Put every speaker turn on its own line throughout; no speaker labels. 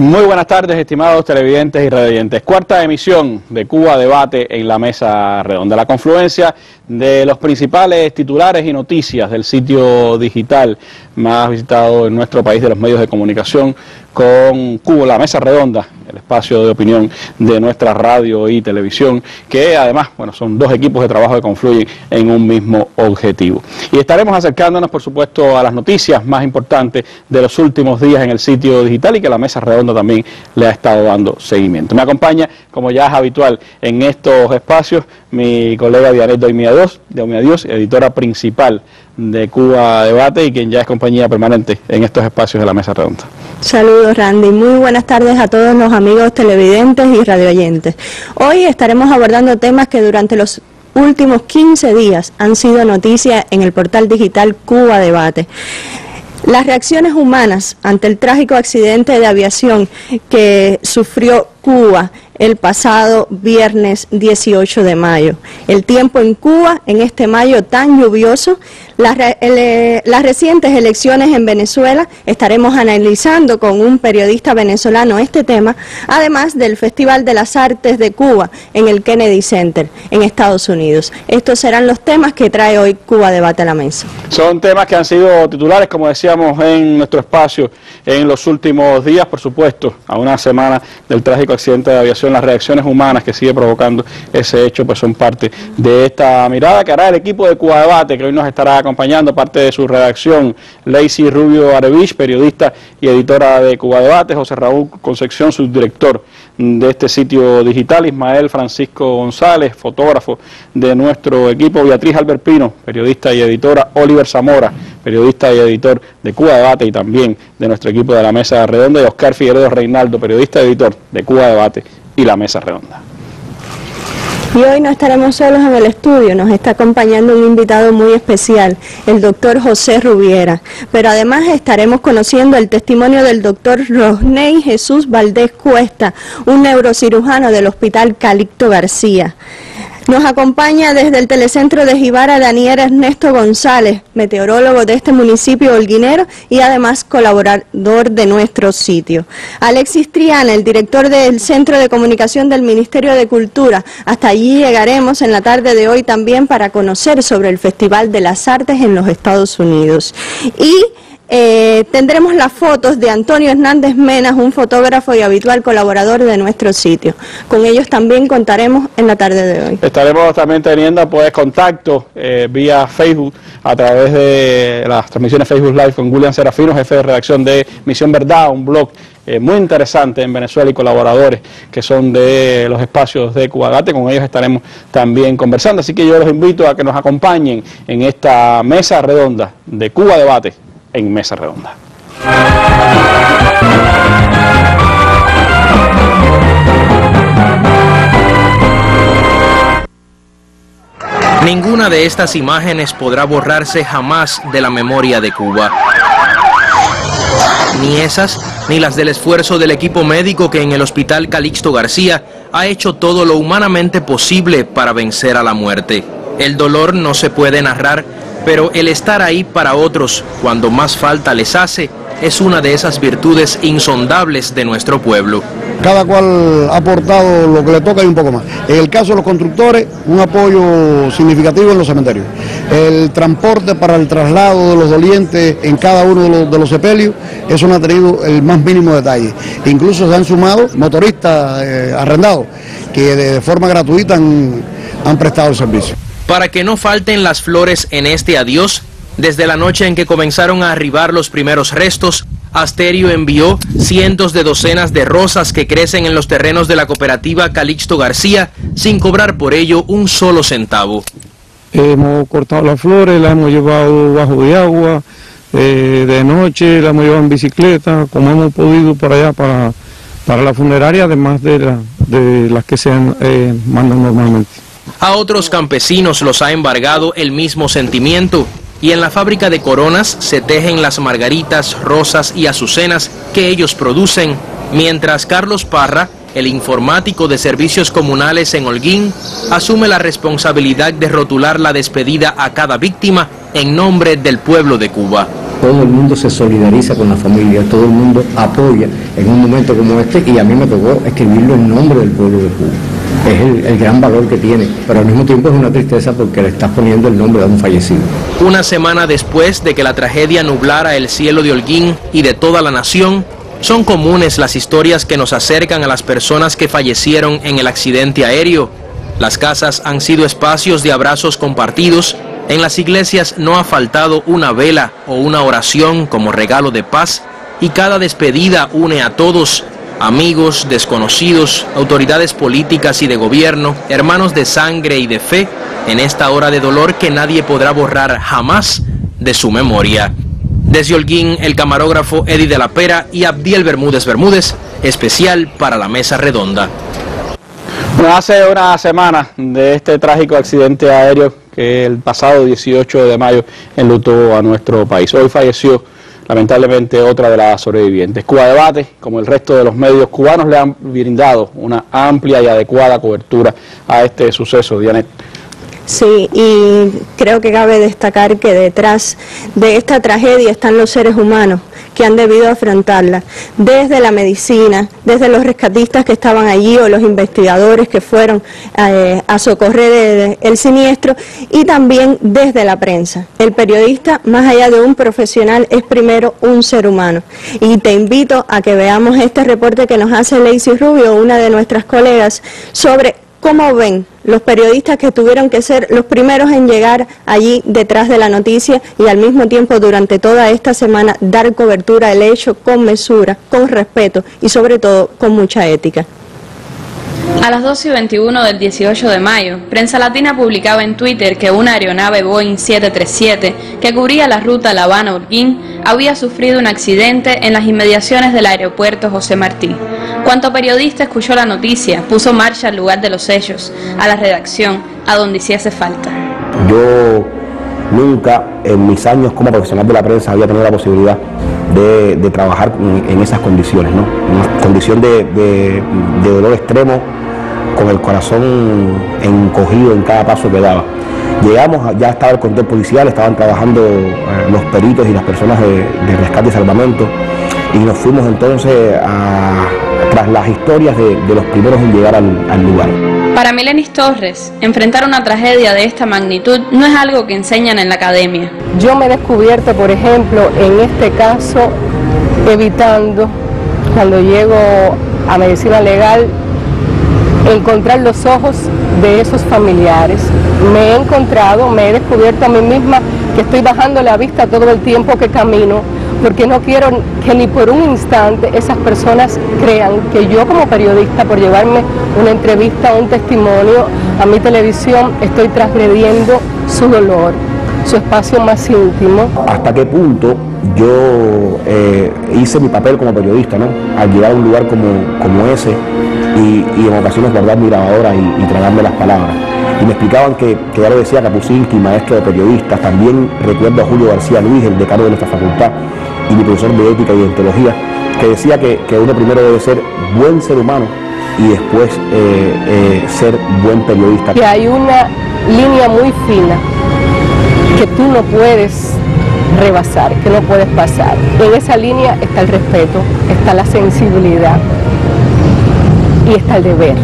Muy buenas tardes, estimados televidentes y radioyentes. Cuarta emisión de Cuba Debate en la Mesa Redonda. La confluencia de los principales titulares y noticias del sitio digital más visitado en nuestro país de los medios de comunicación con Cuba, la Mesa Redonda, el espacio de opinión de nuestra radio y televisión, que además, bueno, son dos equipos de trabajo que confluyen en un mismo objetivo. Y estaremos acercándonos, por supuesto, a las noticias más importantes de los últimos días en el sitio digital y que la Mesa Redonda también le ha estado dando seguimiento. Me acompaña, como ya es habitual en estos espacios, mi colega Dianet Doimiadios, editora principal de Cuba Debate y quien ya es compañía permanente en estos espacios de la Mesa Redonda.
Saludos, Randy. Muy buenas tardes a todos los amigos televidentes y radioyentes. Hoy estaremos abordando temas que durante los últimos 15 días han sido noticia en el portal digital Cuba Debate. Las reacciones humanas ante el trágico accidente de aviación que sufrió Cuba el pasado viernes 18 de mayo. El tiempo en Cuba en este mayo tan lluvioso, las recientes elecciones en Venezuela, estaremos analizando con un periodista venezolano este tema, además del Festival de las Artes de Cuba en el Kennedy Center en Estados Unidos. Estos serán los temas que trae hoy Cuba Debate a la mesa.
Son temas que han sido titulares, como decíamos, en nuestro espacio en los últimos días, por supuesto, a una semana del trágico accidente de aviación. Las reacciones humanas que sigue provocando ese hecho pues son parte de esta mirada que hará el equipo de Cuba Debate, que hoy nos estará acompañando, parte de su redacción, Lacey Rubio Arevich, periodista y editora de Cuba Debate, José Raúl Concepción, subdirector de este sitio digital, Ismael Francisco González, fotógrafo de nuestro equipo, Beatriz Alberpino, periodista y editora, Oliver Zamora, periodista y editor de Cuba Debate y también de nuestro equipo de la Mesa Redonda, y Oscar Figueredo Reinaldo, periodista y editor de Cuba Debate y la Mesa Redonda.
Y hoy no estaremos solos en el estudio, nos está acompañando un invitado muy especial, el doctor José Rubiera, pero además estaremos conociendo el testimonio del doctor Rosney Jesús Valdés Cuesta, un neurocirujano del Hospital Calixto García. Nos acompaña desde el Telecentro de Jibara Daniel Ernesto González, meteorólogo de este municipio holguinero y además colaborador de nuestro sitio. Alexis Triana, el director del Centro de Comunicación del Ministerio de Cultura. Hasta allí llegaremos en la tarde de hoy también para conocer sobre el Festival de las Artes en los Estados Unidos. Y tendremos las fotos de Antonio Hernández Menas, un fotógrafo y habitual colaborador de nuestro sitio. Con ellos también contaremos en la tarde de hoy. Estaremos también teniendo pues contacto vía Facebook a través de las transmisiones Facebook Live con William Serafino, jefe de redacción de Misión Verdad, un blog muy interesante en Venezuela y colaboradores que son de los espacios de Cuba Debate. Con ellos estaremos también conversando, así que yo los invito a que nos acompañen en esta mesa redonda de Cuba Debate en Mesa Redonda.
Ninguna de estas imágenes podrá borrarse jamás de la memoria de Cuba. Ni esas, ni las del esfuerzo del equipo médico que en el Hospital Calixto García ha hecho todo lo humanamente posible para vencer a la muerte. El dolor no se puede narrar, pero el estar ahí para otros cuando más falta les hace es una de esas virtudes insondables de nuestro pueblo.
Cada cual ha aportado lo que le toca y un poco más. En el caso de los constructores, un apoyo significativo en los cementerios. El transporte para el traslado de los dolientes en cada uno de los sepelios, eso no ha tenido el más mínimo detalle. Incluso se han sumado motoristas arrendados que de forma gratuita han prestado el servicio.
Para que no falten las flores en este adiós, desde la noche en que comenzaron a arribar los primeros restos, Asterio envió cientos de docenas de rosas que crecen en los terrenos de la cooperativa Calixto García sin cobrar por ello un solo centavo.
Hemos cortado las flores, las hemos llevado bajo de agua, de noche las hemos llevado en bicicleta, como hemos podido por allá para la funeraria, además de las que se mandan normalmente.
A otros campesinos los ha embargado el mismo sentimiento y en la fábrica de coronas se tejen las margaritas, rosas y azucenas que ellos producen, mientras Carlos Parra, el informático de servicios comunales en Holguín, asume la responsabilidad de rotular la despedida a cada víctima en nombre del pueblo de Cuba.
todo el mundo se solidariza con la familia, todo el mundo apoya en un momento como este, y a mí me tocó escribirlo en nombre del pueblo de Cuba. Es el gran valor que tiene, pero al mismo tiempo es una tristeza porque le estás poniendo el nombre de un fallecido.
Una semana después de que la tragedia nublara el cielo de Holguín y de toda la nación, son comunes las historias que nos acercan a las personas que fallecieron en el accidente aéreo. Las casas han sido espacios de abrazos compartidos. En las iglesias no ha faltado una vela o una oración como regalo de paz, y cada despedida une a todos: amigos, desconocidos, autoridades políticas y de gobierno, hermanos de sangre y de fe, en esta hora de dolor que nadie podrá borrar jamás de su memoria. Desde Holguín, el camarógrafo Eddie de la Pera y Abdiel Bermúdez, especial para la Mesa Redonda.
Bueno, hace una semana de este trágico accidente aéreo que el pasado 18 de mayo enlutó a nuestro país. Hoy falleció lamentablemente otra de las sobrevivientes. Cuba Debate, como el resto de los medios cubanos, le han brindado una amplia y adecuada cobertura a este suceso. Dianet.
Sí, y creo que cabe destacar que detrás de esta tragedia están los seres humanos que han debido afrontarla, desde la medicina, desde los rescatistas que estaban allí o los investigadores que fueron a socorrer el siniestro, y también desde la prensa. El periodista, más allá de un profesional, es primero un ser humano. Y te invito a que veamos este reporte que nos hace Lacey Rubio, una de nuestras colegas, sobre cómo ven los periodistas que tuvieron que ser los primeros en llegar allí detrás de la noticia y al mismo tiempo durante toda esta semana dar cobertura al hecho con mesura, con respeto y sobre todo con mucha ética.
A las 12:21 del 18 de mayo, Prensa Latina publicaba en Twitter que una aeronave Boeing 737 que cubría la ruta La Habana-Holguín había sufrido un accidente en las inmediaciones del aeropuerto José Martí. Cuanto periodista escuchó la noticia, puso marcha al lugar de los hechos, a la redacción, a donde hiciese falta.
Yo nunca en mis años como profesional de la prensa había tenido la posibilidad de trabajar en esas condiciones, ¿no? Una condición de dolor extremo, con el corazón encogido en cada paso que daba. Llegamos, ya estaba el control policial, estaban trabajando los peritos y las personas de rescate y salvamento, y nos fuimos entonces tras las historias de los primeros en llegar al lugar.
Para Milenis Torres, enfrentar una tragedia de esta magnitud no es algo que enseñan en la academia.
Yo me he descubierto, por ejemplo, en este caso, evitando, cuando llego a medicina legal, encontrar los ojos de esos familiares. Me he descubierto a mí misma que estoy bajando la vista todo el tiempo que camino, porque no quiero que ni por un instante esas personas crean que yo como periodista, por llevarme una entrevista, un testimonio a mi televisión, estoy transgrediendo su dolor, su espacio más íntimo.
¿Hasta qué punto yo hice mi papel como periodista, ¿no? Al llegar a un lugar como ese y en ocasiones guardar mi grabadora y tragarme las palabras? Y me explicaban que ya lo decía Kapuscinski, maestro de periodistas. También recuerdo a Julio García Luis, el decano de nuestra facultad, y mi profesor de ética y de ontología, que decía que uno primero debe ser buen ser humano y después ser buen periodista.
Que hay una línea muy fina que tú no puedes rebasar, que no puedes pasar. En esa línea está el respeto, está la sensibilidad y está el deber.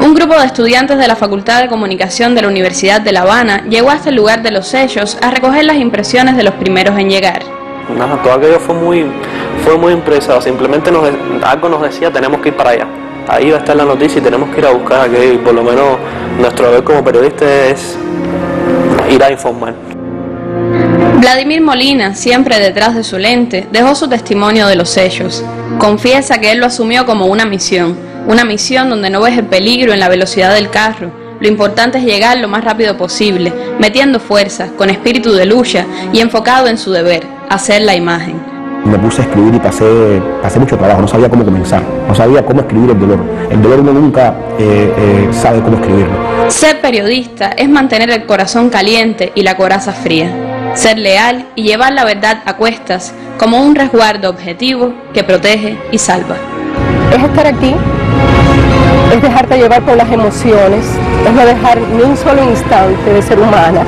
Un grupo de estudiantes de la Facultad de Comunicación de la Universidad de La Habana llegó hasta el lugar de los hechos a recoger las impresiones de los primeros en llegar.
Nada, todo aquello fue muy impresado, simplemente algo nos decía tenemos que ir para allá. Ahí va a estar la noticia y tenemos que ir a buscar aquello, y por lo menos nuestro deber como periodista es ir a informar.
Vladimir Molina, siempre detrás de su lente, dejó su testimonio de los hechos. Confiesa que él lo asumió como una misión donde no ves el peligro en la velocidad del carro. Lo importante es llegar lo más rápido posible, metiendo fuerzas, con espíritu de lucha y enfocado en su deber, hacer la imagen.
Me puse a escribir y pasé mucho trabajo, no sabía cómo comenzar, no sabía cómo escribir el dolor. El dolor uno nunca sabe cómo escribirlo.
Ser periodista es mantener el corazón caliente y la coraza fría. Ser leal y llevar la verdad a cuestas como un resguardo objetivo que protege y salva.
Es estar aquí, es dejarte llevar por las emociones, es no dejar ni un solo instante de ser humana.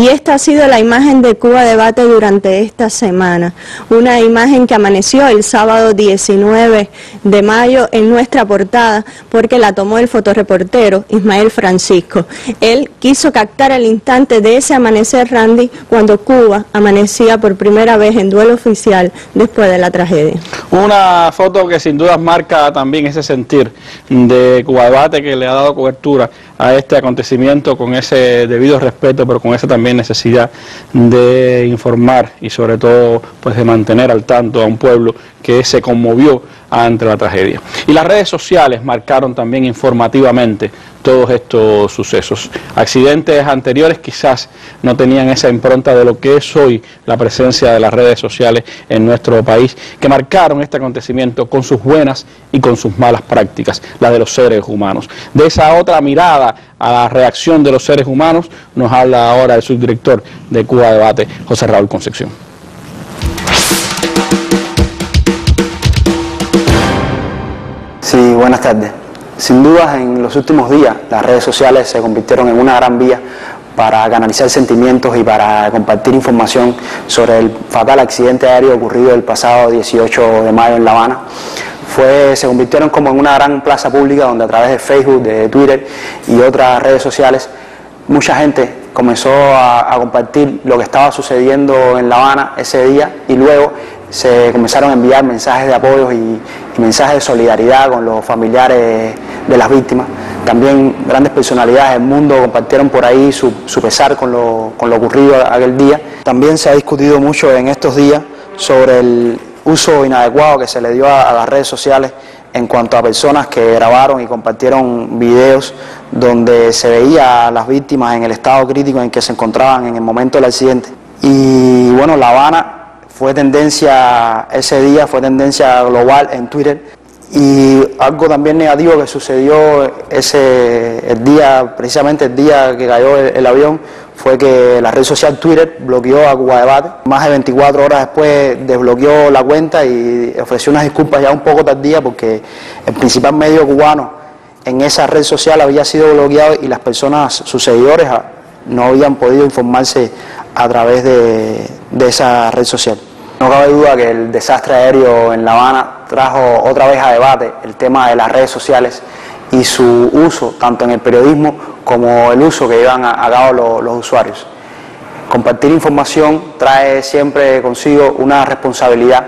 Y esta ha sido la imagen de Cuba Debate durante esta semana, una imagen que amaneció el sábado 19 de mayo en nuestra portada porque la tomó el fotoreportero Ismael Francisco. Él quiso captar el instante de ese amanecer, Randy, cuando Cuba amanecía por primera vez en duelo oficial después de la tragedia.
Una foto que sin duda marca también ese sentir de Cuba Debate, que le ha dado cobertura a este acontecimiento con ese debido respeto, pero con esa también necesidad de informar y sobre todo pues de mantener al tanto a un pueblo que se conmovió ante la tragedia. Y las redes sociales marcaron también informativamente todos estos sucesos. Accidentes anteriores quizás no tenían esa impronta de lo que es hoy la presencia de las redes sociales en nuestro país, que marcaron este acontecimiento con sus buenas y con sus malas prácticas, la de los seres humanos. De esa otra mirada a la reacción de los seres humanos nos habla ahora el subdirector de Cuba Debate, José Raúl Concepción.
Sí, buenas tardes. Sin duda, en los últimos días las redes sociales se convirtieron en una gran vía para canalizar sentimientos y para compartir información sobre el fatal accidente aéreo ocurrido el pasado 18 de mayo en La Habana. Se convirtieron como en una gran plaza pública donde a través de Facebook, de Twitter y otras redes sociales mucha gente comenzó a compartir lo que estaba sucediendo en La Habana ese día, y luego se comenzaron a enviar mensajes de apoyo y mensajes de solidaridad con los familiares de las víctimas. También grandes personalidades del mundo compartieron por ahí su pesar con lo ocurrido aquel día. También se ha discutido mucho en estos días sobre el uso inadecuado que se le dio a las redes sociales en cuanto a personas que grabaron y compartieron videos donde se veía a las víctimas en el estado crítico en que se encontraban en el momento del accidente. Y bueno, La Habana fue tendencia ese día, fue tendencia global en Twitter, y algo también negativo que sucedió precisamente el día que cayó el avión, fue que la red social Twitter bloqueó a Cuba Debate. Más de 24 horas después desbloqueó la cuenta y ofreció unas disculpas ya un poco tardías porque el principal medio cubano en esa red social había sido bloqueado y las personas, sus seguidores, no habían podido informarse a través de esa red social. No cabe duda que el desastre aéreo en La Habana trajo otra vez a debate el tema de las redes sociales y su uso tanto en el periodismo como el uso que llevan a cabo los usuarios. Compartir información trae siempre consigo una responsabilidad,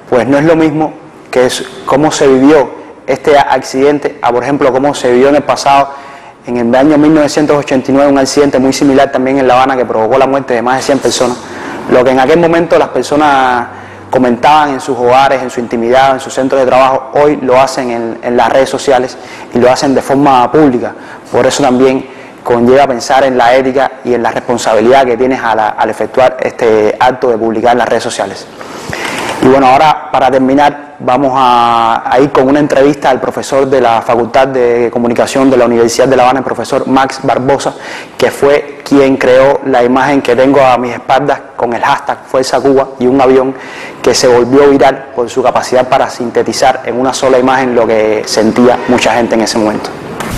pues no es lo mismo que cómo se vivió este accidente a, por ejemplo, cómo se vivió en el pasado, en el año 1989, un accidente muy similar también en La Habana que provocó la muerte de más de 100 personas. Lo que en aquel momento las personas comentaban en sus hogares, en su intimidad, en sus centros de trabajo, hoy lo hacen en las redes sociales y lo hacen de forma pública. Por eso también conlleva pensar en la ética y en la responsabilidad que tienes al efectuar este acto de publicar en las redes sociales. Y bueno, ahora para terminar vamos a ir con una entrevista al profesor de la Facultad de Comunicación de la Universidad de La Habana, el profesor Max Barbosa, que fue quien creó la imagen que tengo a mis espaldas con el hashtag Fuerza Cuba y un avión que se volvió viral por su capacidad para sintetizar en una sola imagen lo que sentía mucha gente en ese momento.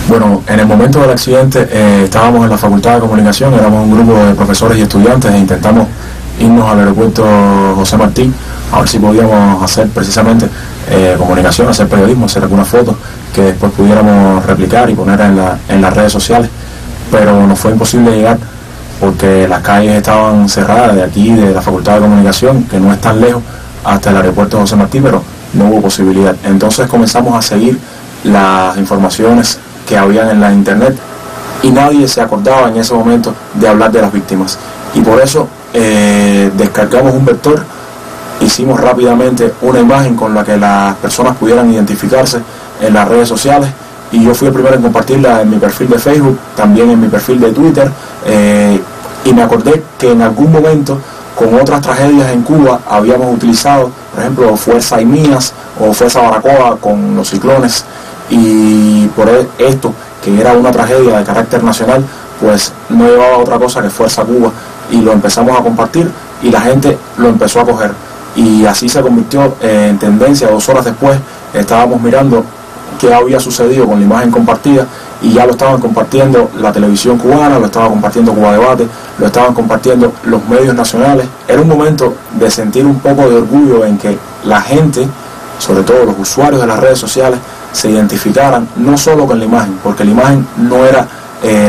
Bueno, en el momento del accidente estábamos en la Facultad de Comunicación, éramos un grupo de profesores y estudiantes e intentamos irnos al aeropuerto José Martí a ver si podíamos hacer precisamente comunicación, hacer periodismo, hacer algunas fotos que después pudiéramos replicar y poner en las redes sociales, pero nos fue imposible llegar porque las calles estaban cerradas de aquí, de la Facultad de Comunicación, que no es tan lejos, hasta el aeropuerto José Martí, pero no hubo posibilidad. Entonces comenzamos a seguir las informaciones que habían en la internet y nadie se acordaba en ese momento de hablar de las víctimas, y por eso descargamos un vector, hicimos rápidamente una imagen con la que las personas pudieran identificarse en las redes sociales, y yo fui el primero en compartirla en mi perfil de Facebook, también en mi perfil de Twitter, y me acordé que en algún momento con otras tragedias en Cuba habíamos utilizado, por ejemplo, Fuerza Aimías o Fuerza Baracoa con los ciclones, y por esto, que era una tragedia de carácter nacional, pues no llevaba otra cosa que Fuerza Cuba, y lo empezamos a compartir y la gente lo empezó a coger, y así se convirtió en tendencia. 2 horas después estábamos mirando qué había sucedido con la imagen compartida y ya lo estaban compartiendo la televisión cubana, lo estaba compartiendo Cuba Debate, lo estaban compartiendo los medios nacionales. Era un momento de sentir un poco de orgullo en que la gente, sobre todo los usuarios de las redes sociales, se identificaran no solo con la imagen, porque la imagen no era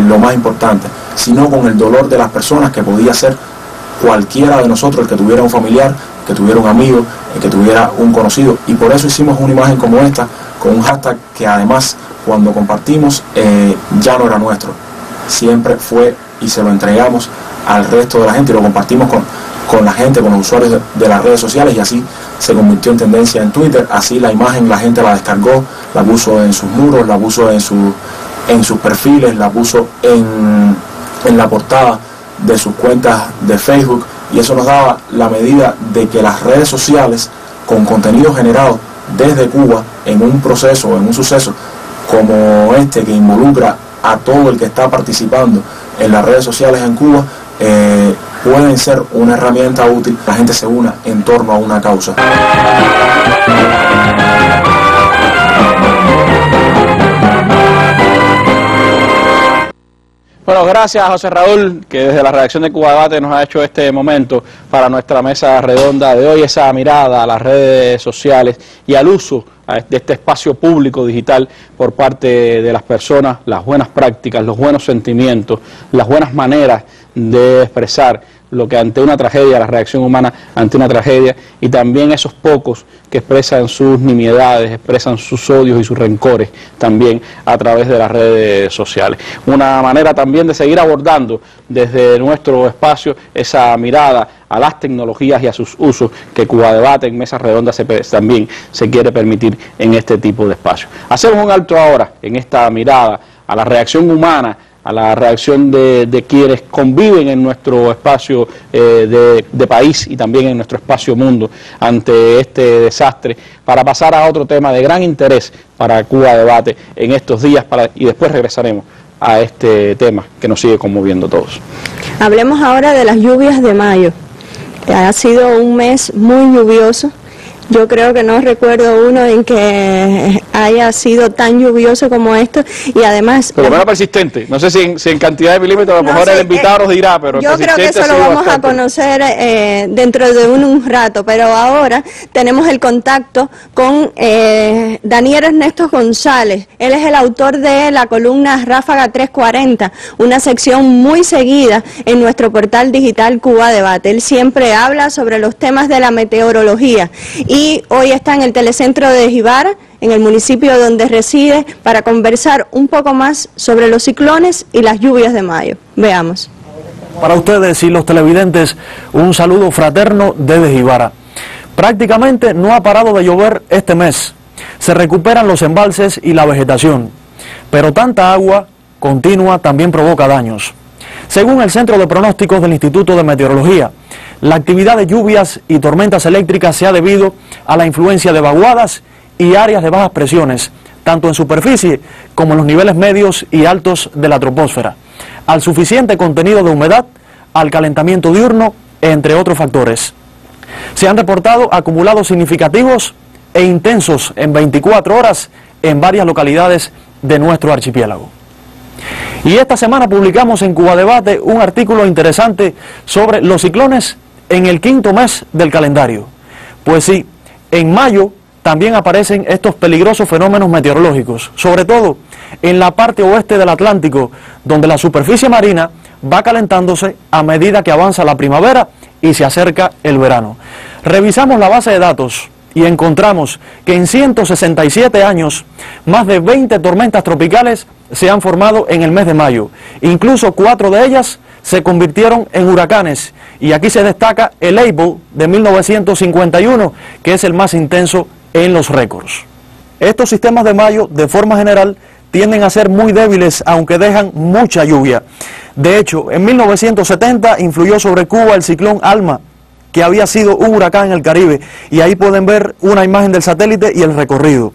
lo más importante, sino con el dolor de las personas, que podía ser cualquiera de nosotros, el que tuviera un familiar, el que tuviera un amigo, el que tuviera un conocido. Y por eso hicimos una imagen como esta, con un hashtag que además cuando compartimos ya no era nuestro, siempre fue y se lo entregamos al resto de la gente y lo compartimos con la gente, con los usuarios de las redes sociales, y así se convirtió en tendencia en Twitter. Así la imagen la gente la descargó, la puso en sus muros, la puso en sus perfiles, la puso en la portada de sus cuentas de Facebook, y eso nos daba la medida de que las redes sociales, con contenido generado desde Cuba, en un proceso, en un suceso como este, que involucra a todo el que está participando en las redes sociales en Cuba, pueden ser una herramienta útil. La gente se una en torno a una causa.
Bueno, gracias a José Raúl, que desde la redacción de Cuba Debate nos ha hecho este momento para nuestra mesa redonda de hoy, esa mirada a las redes sociales y al uso de este espacio público digital por parte de las personas, las buenas prácticas, los buenos sentimientos, las buenas maneras de expresar lo que ante una tragedia, la reacción humana ante una tragedia, y también esos pocos que expresan sus nimiedades, expresan sus odios y sus rencores también a través de las redes sociales. Una manera también de seguir abordando desde nuestro espacio esa mirada a las tecnologías y a sus usos que Cuba Debate en Mesas Redondas también se quiere permitir en este tipo de espacios. Hacemos un alto ahora en esta mirada a la reacción humana, a la reacción de quienes conviven en nuestro espacio de país y también en nuestro espacio mundo ante este desastre, para pasar a otro tema de gran interés para Cuba Debate en estos días, y después regresaremos a este tema que nos sigue conmoviendo a todos.
Hablemos ahora de las lluvias de mayo. Ha sido un mes muy lluvioso. Yo creo que no recuerdo uno en que haya sido tan lluvioso como esto, y además...
Por lo menos persistente. No sé si en cantidad de milímetros, a lo mejor el invitado nos dirá, pero
yo creo que eso lo vamos a conocer dentro de un rato, pero ahora tenemos el contacto con Daniel Ernesto González. Él es el autor de la columna Ráfaga 340, una sección muy seguida en nuestro portal digital Cuba Debate. Él siempre habla sobre los temas de la meteorología, y hoy está en el telecentro de Jibara, en el municipio donde reside, para conversar un poco más sobre los ciclones y las lluvias de mayo. Veamos.
Para ustedes y los televidentes, un saludo fraterno desde Jibara. Prácticamente no ha parado de llover este mes. Se recuperan los embalses y la vegetación, pero tanta agua continua también provoca daños. Según el Centro de Pronósticos del Instituto de Meteorología, la actividad de lluvias y tormentas eléctricas se ha debido a la influencia de vaguadas y áreas de bajas presiones, tanto en superficie como en los niveles medios y altos de la troposfera, al suficiente contenido de humedad, al calentamiento diurno, entre otros factores. Se han reportado acumulados significativos e intensos en 24 horas en varias localidades de nuestro archipiélago. Y esta semana publicamos en Cuba Debate un artículo interesante sobre los ciclones en el quinto mes del calendario. Pues sí, en mayo también aparecen estos peligrosos fenómenos meteorológicos, sobre todo en la parte oeste del Atlántico, donde la superficie marina va calentándose a medida que avanza la primavera y se acerca el verano. Revisamos la base de datos y encontramos que en 167 años, más de 20 tormentas tropicales se han formado en el mes de mayo. Incluso 4 de ellas se convirtieron en huracanes, y aquí se destaca el Abel de 1951, que es el más intenso en los récords. Estos sistemas de mayo, de forma general, tienden a ser muy débiles, aunque dejan mucha lluvia. De hecho, en 1970 influyó sobre Cuba el ciclón Alma, que había sido un huracán en el Caribe, y ahí pueden ver una imagen del satélite y el recorrido.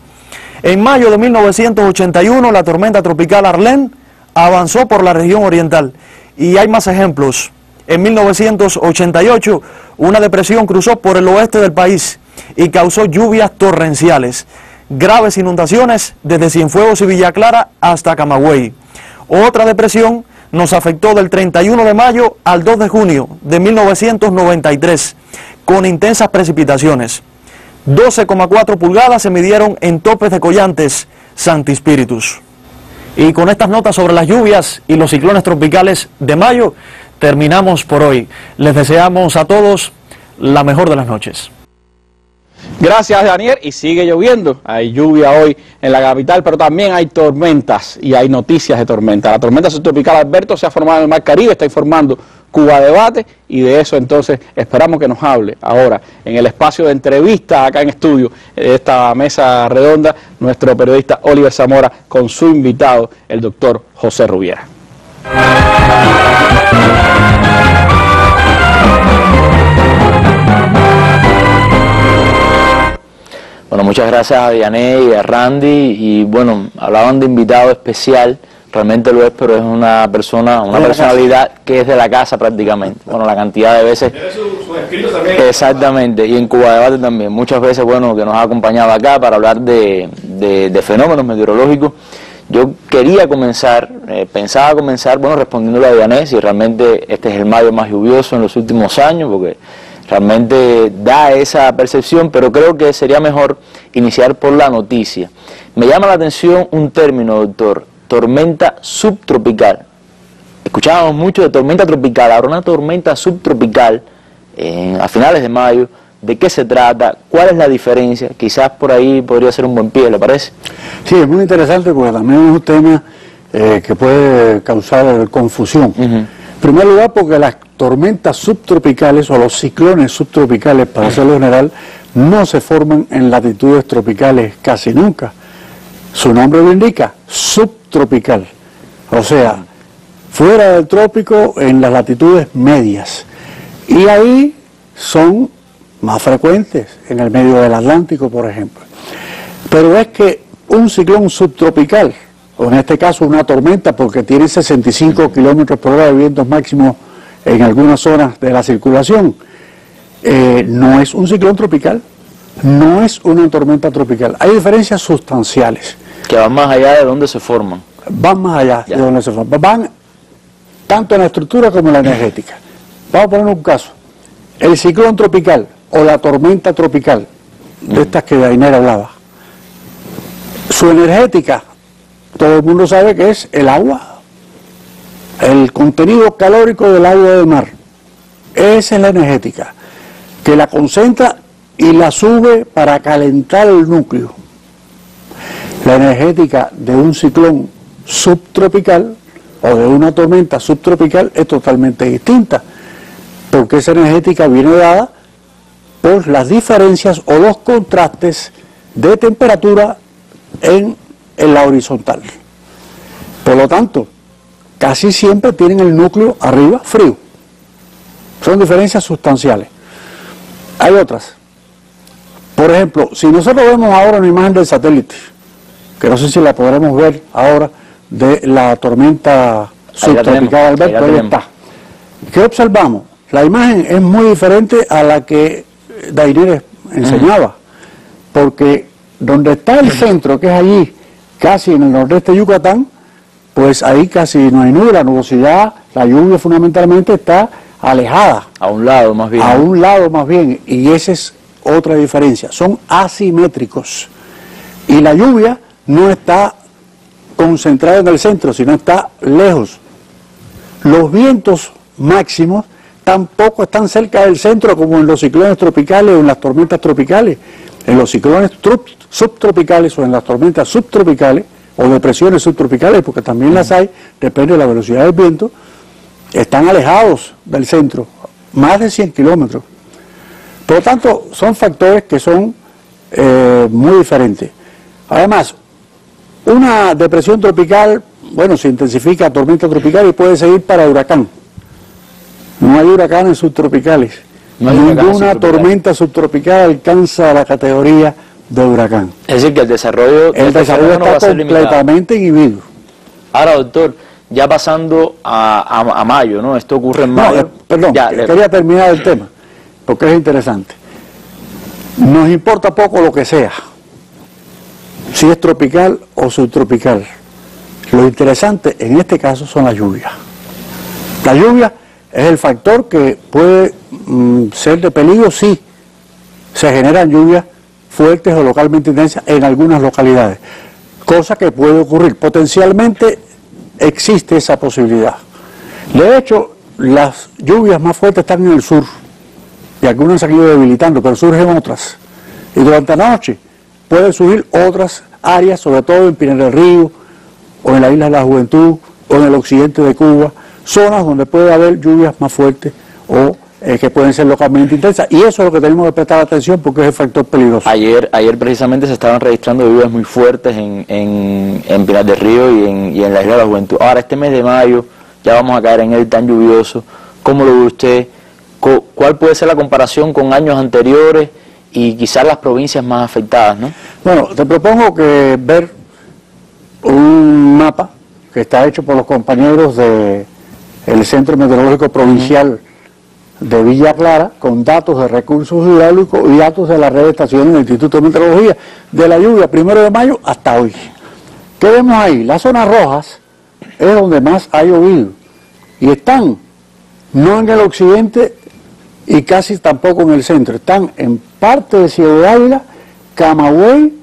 En mayo de 1981, la tormenta tropical Arlene avanzó por la región oriental, y hay más ejemplos. En 1988, una depresión cruzó por el oeste del país y causó lluvias torrenciales. graves inundaciones desde Cienfuegos y Villa Clara hasta Camagüey. Otra depresión nos afectó del 31 de mayo al 2 de junio de 1993, con intensas precipitaciones. 12,4 pulgadas se midieron en Topes de Collantes, Santi Spíritus. Y con estas notas sobre las lluvias y los ciclones tropicales de mayo, terminamos por hoy. Les deseamos a todos la mejor de las noches.
Gracias, Daniel, y sigue lloviendo. Hay lluvia hoy en la capital, pero también hay tormentas y hay noticias de tormenta. La tormenta subtropical Alberto se ha formado en el Mar Caribe, está informando Cuba Debate, y de eso entonces esperamos que nos hable ahora en el espacio de entrevistas acá en estudio de esta mesa redonda nuestro periodista Oliver Zamora con su invitado, el doctor José Rubiera.
Bueno, muchas gracias a Diané y a Randy, y bueno, hablaban de invitado especial, realmente lo es, pero es una persona, una personalidad que es de la casa prácticamente. Bueno, la cantidad de veces... Su escrito también. Exactamente, y en Cuba Debate también, muchas veces, bueno, que nos ha acompañado acá para hablar de fenómenos meteorológicos. Yo quería comenzar, pensaba comenzar, bueno, respondiéndole a Diané, si realmente este es el mayo más lluvioso en los últimos años, porque realmente da esa percepción, pero creo que sería mejor iniciar por la noticia. Me llama la atención un término, doctor, tormenta subtropical. Escuchábamos mucho de tormenta tropical, ahora una tormenta subtropical a finales de mayo. ¿De qué se trata? ¿Cuál es la diferencia? Quizás por ahí podría ser un buen pie, ¿le parece?
Sí, es muy interesante porque también es un tema que puede causar confusión. En primer lugar, porque las tormentas subtropicales o los ciclones subtropicales, para hacerlo general, no se forman en latitudes tropicales casi nunca. Su nombre lo indica, subtropical. O sea, fuera del trópico en las latitudes medias. Y ahí son más frecuentes, en el medio del Atlántico, por ejemplo. Pero es que un ciclón subtropical, o en este caso una tormenta, porque tiene 65 kilómetros por hora de vientos máximos en algunas zonas de la circulación, no es un ciclón tropical, no es una tormenta tropical. Hay diferencias sustanciales.
Que van más allá de donde se forman.
Van más allá de donde se forman. Van tanto en la estructura como en la energética. Vamos a poner un caso. El ciclón tropical o la tormenta tropical, de estas que Dainer hablaba, su energética, todo el mundo sabe que es el agua, el contenido calórico del agua del mar. Esa es la energética, que la concentra y la sube para calentar el núcleo. La energética de un ciclón subtropical o de una tormenta subtropical es totalmente distinta, porque esa energética viene dada por las diferencias o los contrastes de temperatura en la horizontal. Por lo tanto, casi siempre tienen el núcleo arriba frío. Son diferencias sustanciales. Hay otras. Por ejemplo, si nosotros vemos ahora una imagen del satélite, que no sé si la podremos ver ahora, de la tormenta subtropical Alberto, ahí está. ¿Qué observamos? La imagen es muy diferente a la que Dainer enseñaba, porque donde está el centro, que es allí, casi en el nordeste de Yucatán, pues ahí casi no hay nube, la nubosidad, la lluvia fundamentalmente está alejada.
A un lado más bien.
A un lado más bien, y esa es otra diferencia, son asimétricos. Y la lluvia no está concentrada en el centro, sino está lejos. Los vientos máximos tampoco están cerca del centro como en los ciclones tropicales o en las tormentas tropicales. En los ciclones subtropicales o en las tormentas subtropicales o depresiones subtropicales, porque también las hay, depende de la velocidad del viento, están alejados del centro, más de 100 kilómetros. Por lo tanto, son factores que son muy diferentes. Además, una depresión tropical, bueno, se intensifica a tormenta tropical y puede seguir para huracán. No hay huracanes subtropicales. No hay ninguna tormenta subtropical alcanza la categoría de huracán.
Es decir, que el desarrollo
está completamente inhibido.
Ahora, doctor, ya pasando a mayo, ¿no? Esto ocurre en mayo.
Perdón, quería terminar el tema, porque es interesante. Nos importa poco lo que sea.
si es tropical o subtropical. Lo interesante en este caso son las lluvias. La lluvia es el factor que puede ser de peligro si se generan lluvias fuertes o localmente intensas en algunas localidades, cosa que puede ocurrir. Potencialmente existe esa posibilidad. De hecho, las lluvias más fuertes están en el sur y algunas se han ido debilitando, pero surgen otras. Y durante la noche pueden surgir otras áreas, sobre todo en Pinar del Río, o en la Isla de la Juventud, o en el occidente de Cuba, zonas donde puede haber lluvias más fuertes o que pueden ser localmente intensas, y eso es lo que tenemos que prestar atención porque es el factor peligroso.
Ayer precisamente se estaban registrando lluvias muy fuertes en Pinar del Río y en la Isla de la Juventud. Ahora, este mes de mayo, ya vamos a caer en él tan lluvioso. ¿Cómo lo ve usted? ¿Cuál puede ser la comparación con años anteriores y quizás las provincias más afectadas, ¿no?
Bueno, te propongo que ver un mapa que está hecho por los compañeros del Centro Meteorológico Provincial de Villa Clara, con datos de recursos hidráulicos y datos de la red de estaciones del Instituto de Meteorología, de la lluvia 1 de mayo hasta hoy. ¿Qué vemos ahí? Las zonas rojas es donde más ha llovido, y están no en el occidente y casi tampoco en el centro, están en parte de Ciudad de Ávila, Camagüey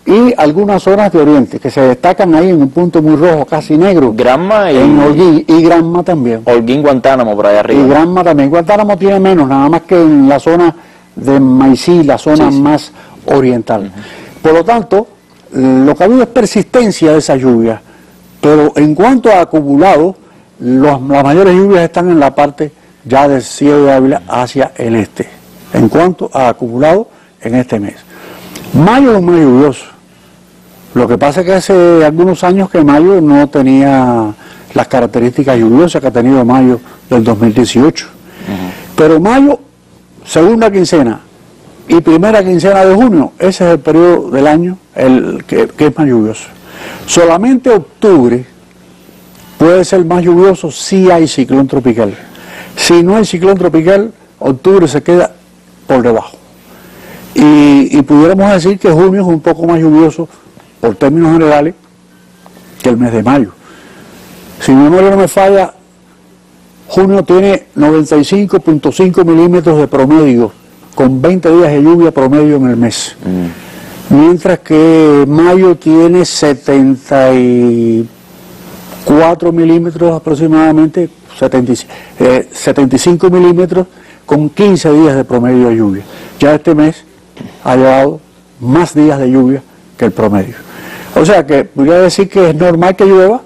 y algunas zonas de oriente, que se destacan ahí en un punto muy rojo, casi negro.
Granma
en Holguín, y Granma también.
Holguín, Guantánamo, por allá arriba.
Y Granma también. Guantánamo tiene menos, nada más que en la zona de Maicí, la zona más oriental. Por lo tanto, lo que ha habido es persistencia de esa lluvia, pero en cuanto a acumulado, las mayores lluvias están en la parte ya de Ciudad de Ávila hacia el este, en cuanto a acumulado en este mes. Mayo es un mes lluvioso. Lo que pasa es que hace algunos años que mayo no tenía las características lluviosas que ha tenido mayo del 2018. Pero mayo, segunda quincena y primera quincena de junio, ese es el periodo del año que es más lluvioso. Solamente octubre puede ser más lluvioso si hay ciclón tropical. Si no hay ciclón tropical, octubre se queda por debajo. Y pudiéramos decir que junio es un poco más lluvioso por términos generales que el mes de mayo. Si mi memoria no me falla, junio tiene 95.5 milímetros de promedio, con 20 días de lluvia promedio en el mes. Mientras que mayo tiene 74 milímetros aproximadamente, 75 milímetros con 15 días de promedio de lluvia. Ya este mes ha llevado más días de lluvia que el promedio. O sea que podría decir que es normal que llueva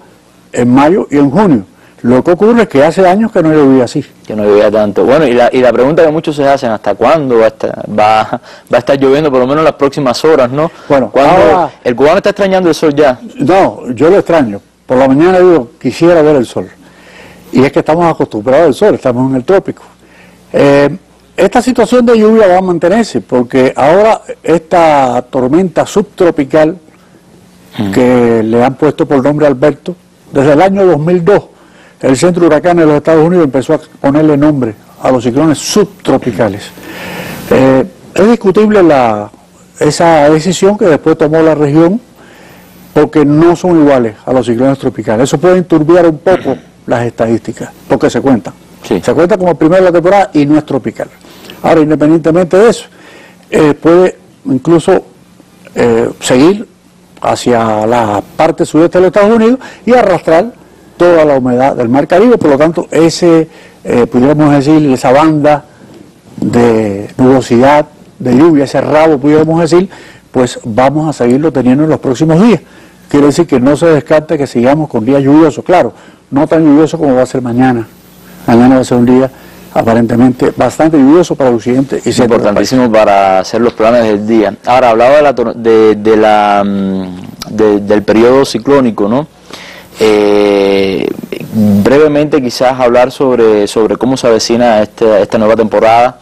en mayo y en junio. Lo que ocurre es que hace años que no llovía así.
Que no llovía tanto. Bueno, y la pregunta que muchos se hacen, ¿hasta cuándo va a estar lloviendo? Por lo menos en las próximas horas, ¿no?
Bueno,
ahora, ¿el cubano está extrañando el sol ya?
No, yo lo extraño. Por la mañana digo, quisiera ver el sol. Y es que estamos acostumbrados al sol, estamos en el trópico. Esta situación de lluvia va a mantenerse, porque ahora esta tormenta subtropical, que le han puesto por nombre Alberto, desde el año 2002, el Centro de Huracanes de los Estados Unidos empezó a ponerle nombre a los ciclones subtropicales. Es discutible esa decisión que después tomó la región, porque no son iguales a los ciclones tropicales. Eso puede enturbiar un poco las estadísticas, porque se cuentan.
Sí.
Se cuenta como el primero de la temporada y no es tropical. Ahora, independientemente de eso, puede incluso seguir hacia la parte sudeste de los Estados Unidos y arrastrar toda la humedad del Mar Caribe. Por lo tanto, pudiéramos decir, esa banda de nubosidad, de lluvia, ese rabo, pudiéramos decir, pues vamos a seguirlo teniendo en los próximos días. Quiere decir que no se descarte que sigamos con días lluviosos, claro, no tan lluvioso como va a ser mañana. Mañana va a ser un día aparentemente bastante lluvioso para el occidente y centro.
Importantísimo para hacer los planes del día. Ahora, hablaba del periodo ciclónico, ¿no? Brevemente quizás hablar sobre cómo se avecina esta nueva temporada.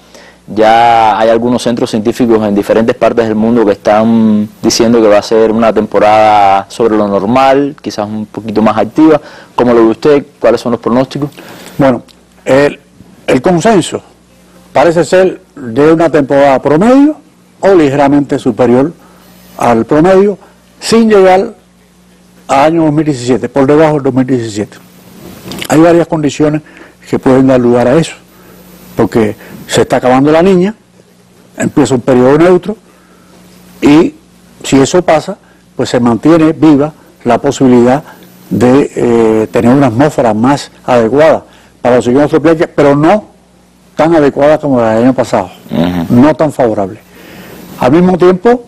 Ya hay algunos centros científicos en diferentes partes del mundo que están diciendo que va a ser una temporada sobre lo normal, quizás un poquito más activa. ¿Cómo lo ve usted? ¿Cuáles son los pronósticos?
Bueno, el consenso parece ser de una temporada promedio o ligeramente superior al promedio, sin llegar al año 2017, por debajo del 2017. Hay varias condiciones que pueden dar lugar a eso, porque se está acabando la niña, empieza un periodo neutro, y si eso pasa, pues se mantiene viva la posibilidad de tener una atmósfera más adecuada para los ciclones tropicales, pero no tan adecuada como la del año pasado, no tan favorable. Al mismo tiempo,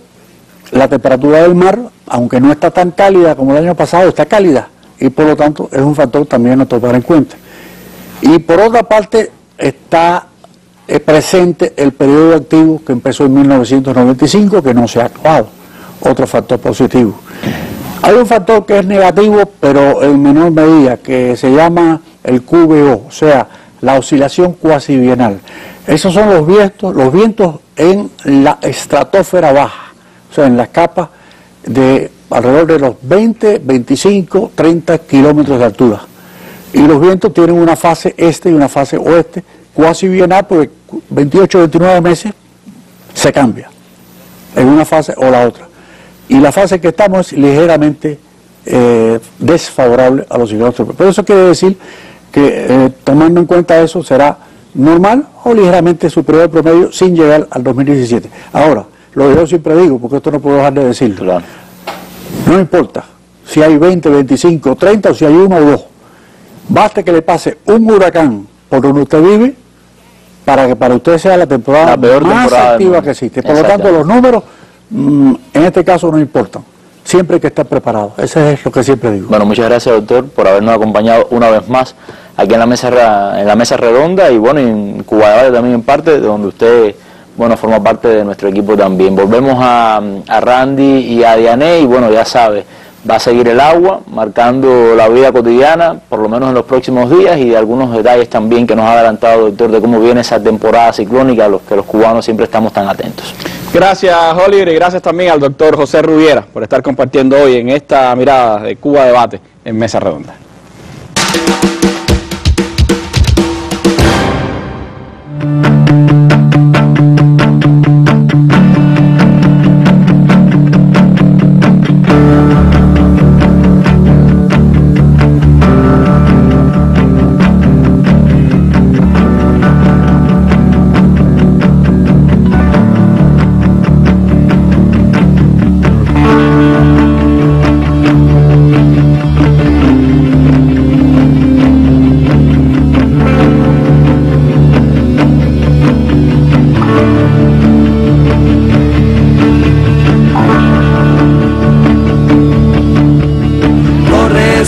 la temperatura del mar, aunque no está tan cálida como el año pasado, está cálida, y por lo tanto es un factor también a tomar en cuenta. Y por otra parte está presente el periodo activo que empezó en 1995, que no se ha acabado, otro factor positivo. Hay un factor que es negativo, pero en menor medida, que se llama el QBO, o sea, la oscilación cuasi bienal. Esos son los vientos en la estratosfera baja, o sea, en las capas de alrededor de los 20, 25, 30 kilómetros de altura. Y los vientos tienen una fase este y una fase oeste, cuasi bienal, porque 28, 29 meses se cambia en una fase o la otra. Y la fase que estamos es ligeramente desfavorable a los ciclones tropicales. Pero eso quiere decir que tomando en cuenta eso será normal o ligeramente superior al promedio sin llegar al 2017. Ahora, lo que yo siempre digo, porque esto no puedo dejar de decirlo, claro. No importa si hay 20, 25, 30 o si hay uno o dos. Basta que le pase un huracán por donde usted vive para que para usted sea la temporada más activa que existe. Por lo tanto, los números en este caso no importan. Siempre hay que estar preparado. Eso es lo que siempre digo.
Bueno, muchas gracias, doctor, por habernos acompañado una vez más aquí en la mesa redonda y bueno, en Cuba Debate también en parte, de donde usted, bueno, forma parte de nuestro equipo también. Volvemos a Randy y a Diané y bueno, ya sabe, va a seguir el agua, marcando la vida cotidiana, por lo menos en los próximos días, y de algunos detalles también que nos ha adelantado, doctor, de cómo viene esa temporada ciclónica a los que los cubanos siempre estamos tan atentos.
Gracias, Oliver, y gracias también al doctor José Rubiera por estar compartiendo hoy en esta mirada de Cuba Debate en Mesa Redonda.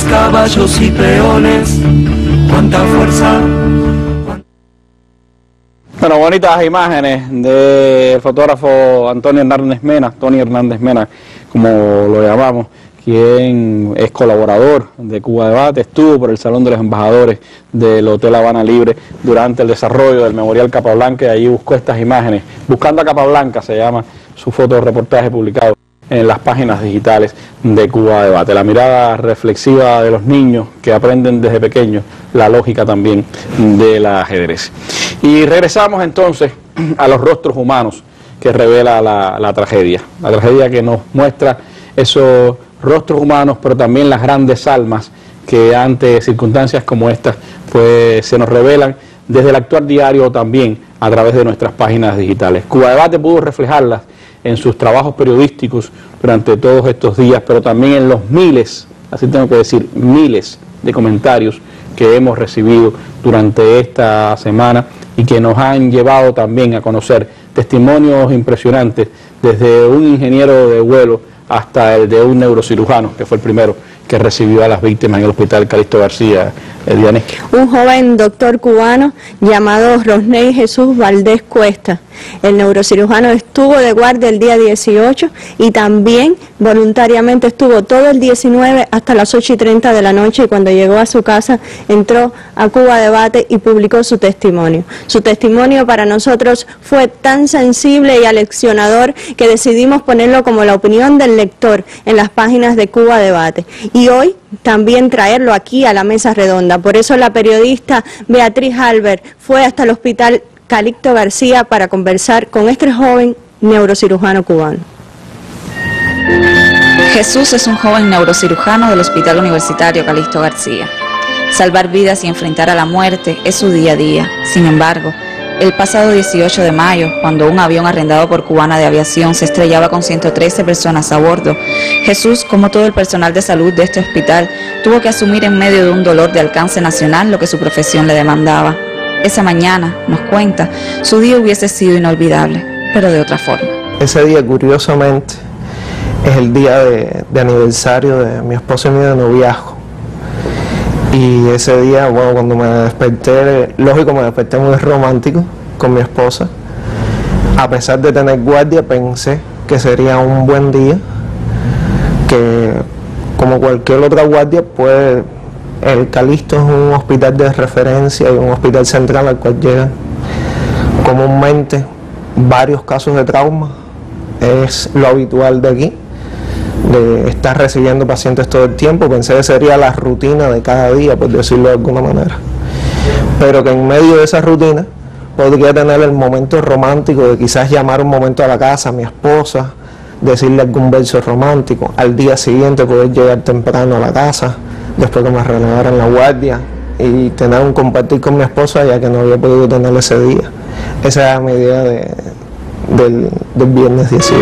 Caballos y peones, cuánta fuerza.
Bueno, bonitas imágenes del fotógrafo Antonio Hernández Mena, Tony Hernández Mena, como lo llamamos, quien es colaborador de Cuba Debate, estuvo por el Salón de los Embajadores del Hotel Habana Libre durante el desarrollo del Memorial Capablanca y allí buscó estas imágenes. Buscando a Capablanca se llama su fotoreportaje publicado en las páginas digitales de Cuba Debate. La mirada reflexiva de los niños que aprenden desde pequeños la lógica también del ajedrez. Y regresamos entonces a los rostros humanos que revela la tragedia que nos muestra esos rostros humanos, pero también las grandes almas que ante circunstancias como estas pues se nos revelan desde el actuar diario también a través de nuestras páginas digitales. Cuba Debate pudo reflejarlas en sus trabajos periodísticos durante todos estos días, pero también en los miles, así tengo que decir, miles de comentarios que hemos recibido durante esta semana y que nos han llevado también a conocer testimonios impresionantes, desde un ingeniero de vuelo hasta el de un neurocirujano, que fue el primero que recibió a las víctimas en el hospital Calixto García, Diané.
Un joven doctor cubano llamado Rosney Jesús Valdés Cuesta. El neurocirujano estuvo de guardia el día 18 y también voluntariamente estuvo todo el 19 hasta las 8:30 de la noche, y cuando llegó a su casa entró a Cuba Debate y publicó su testimonio. Su testimonio para nosotros fue tan sensible y aleccionador que decidimos ponerlo como la opinión del lector en las páginas de Cuba Debate. Y hoy también traerlo aquí a la mesa redonda. Por eso la periodista Beatriz Albert fue hasta el hospital Calixto García para conversar con este joven neurocirujano cubano.
Jesús es un joven neurocirujano del Hospital Universitario Calixto García. Salvar vidas y enfrentar a la muerte es su día a día. Sin embargo, el pasado 18 de mayo, cuando un avión arrendado por Cubana de Aviación se estrellaba con 113 personas a bordo, Jesús, como todo el personal de salud de este hospital, tuvo que asumir en medio de un dolor de alcance nacional lo que su profesión le demandaba. Esa mañana, nos cuenta, su día hubiese sido inolvidable, pero de otra forma.
Ese día, curiosamente, es el día de aniversario de mi esposa y mío de noviazgo. Y ese día, bueno, cuando me desperté, lógico, me desperté muy romántico con mi esposa. A pesar de tener guardia, pensé que sería un buen día, que como cualquier otra guardia, pues el Calixto es un hospital de referencia y un hospital central al cual llegan comúnmente varios casos de trauma. Es lo habitual de aquí, de estar recibiendo pacientes todo el tiempo. Pensé que sería la rutina de cada día, por decirlo de alguna manera, pero que en medio de esa rutina podría tener el momento romántico de quizás llamar un momento a la casa a mi esposa, decirle algún verso romántico, al día siguiente poder llegar temprano a la casa después que me renovaran la guardia y tener un compartir con mi esposa, ya que no había podido tener ese día. Esa era mi idea del viernes 18.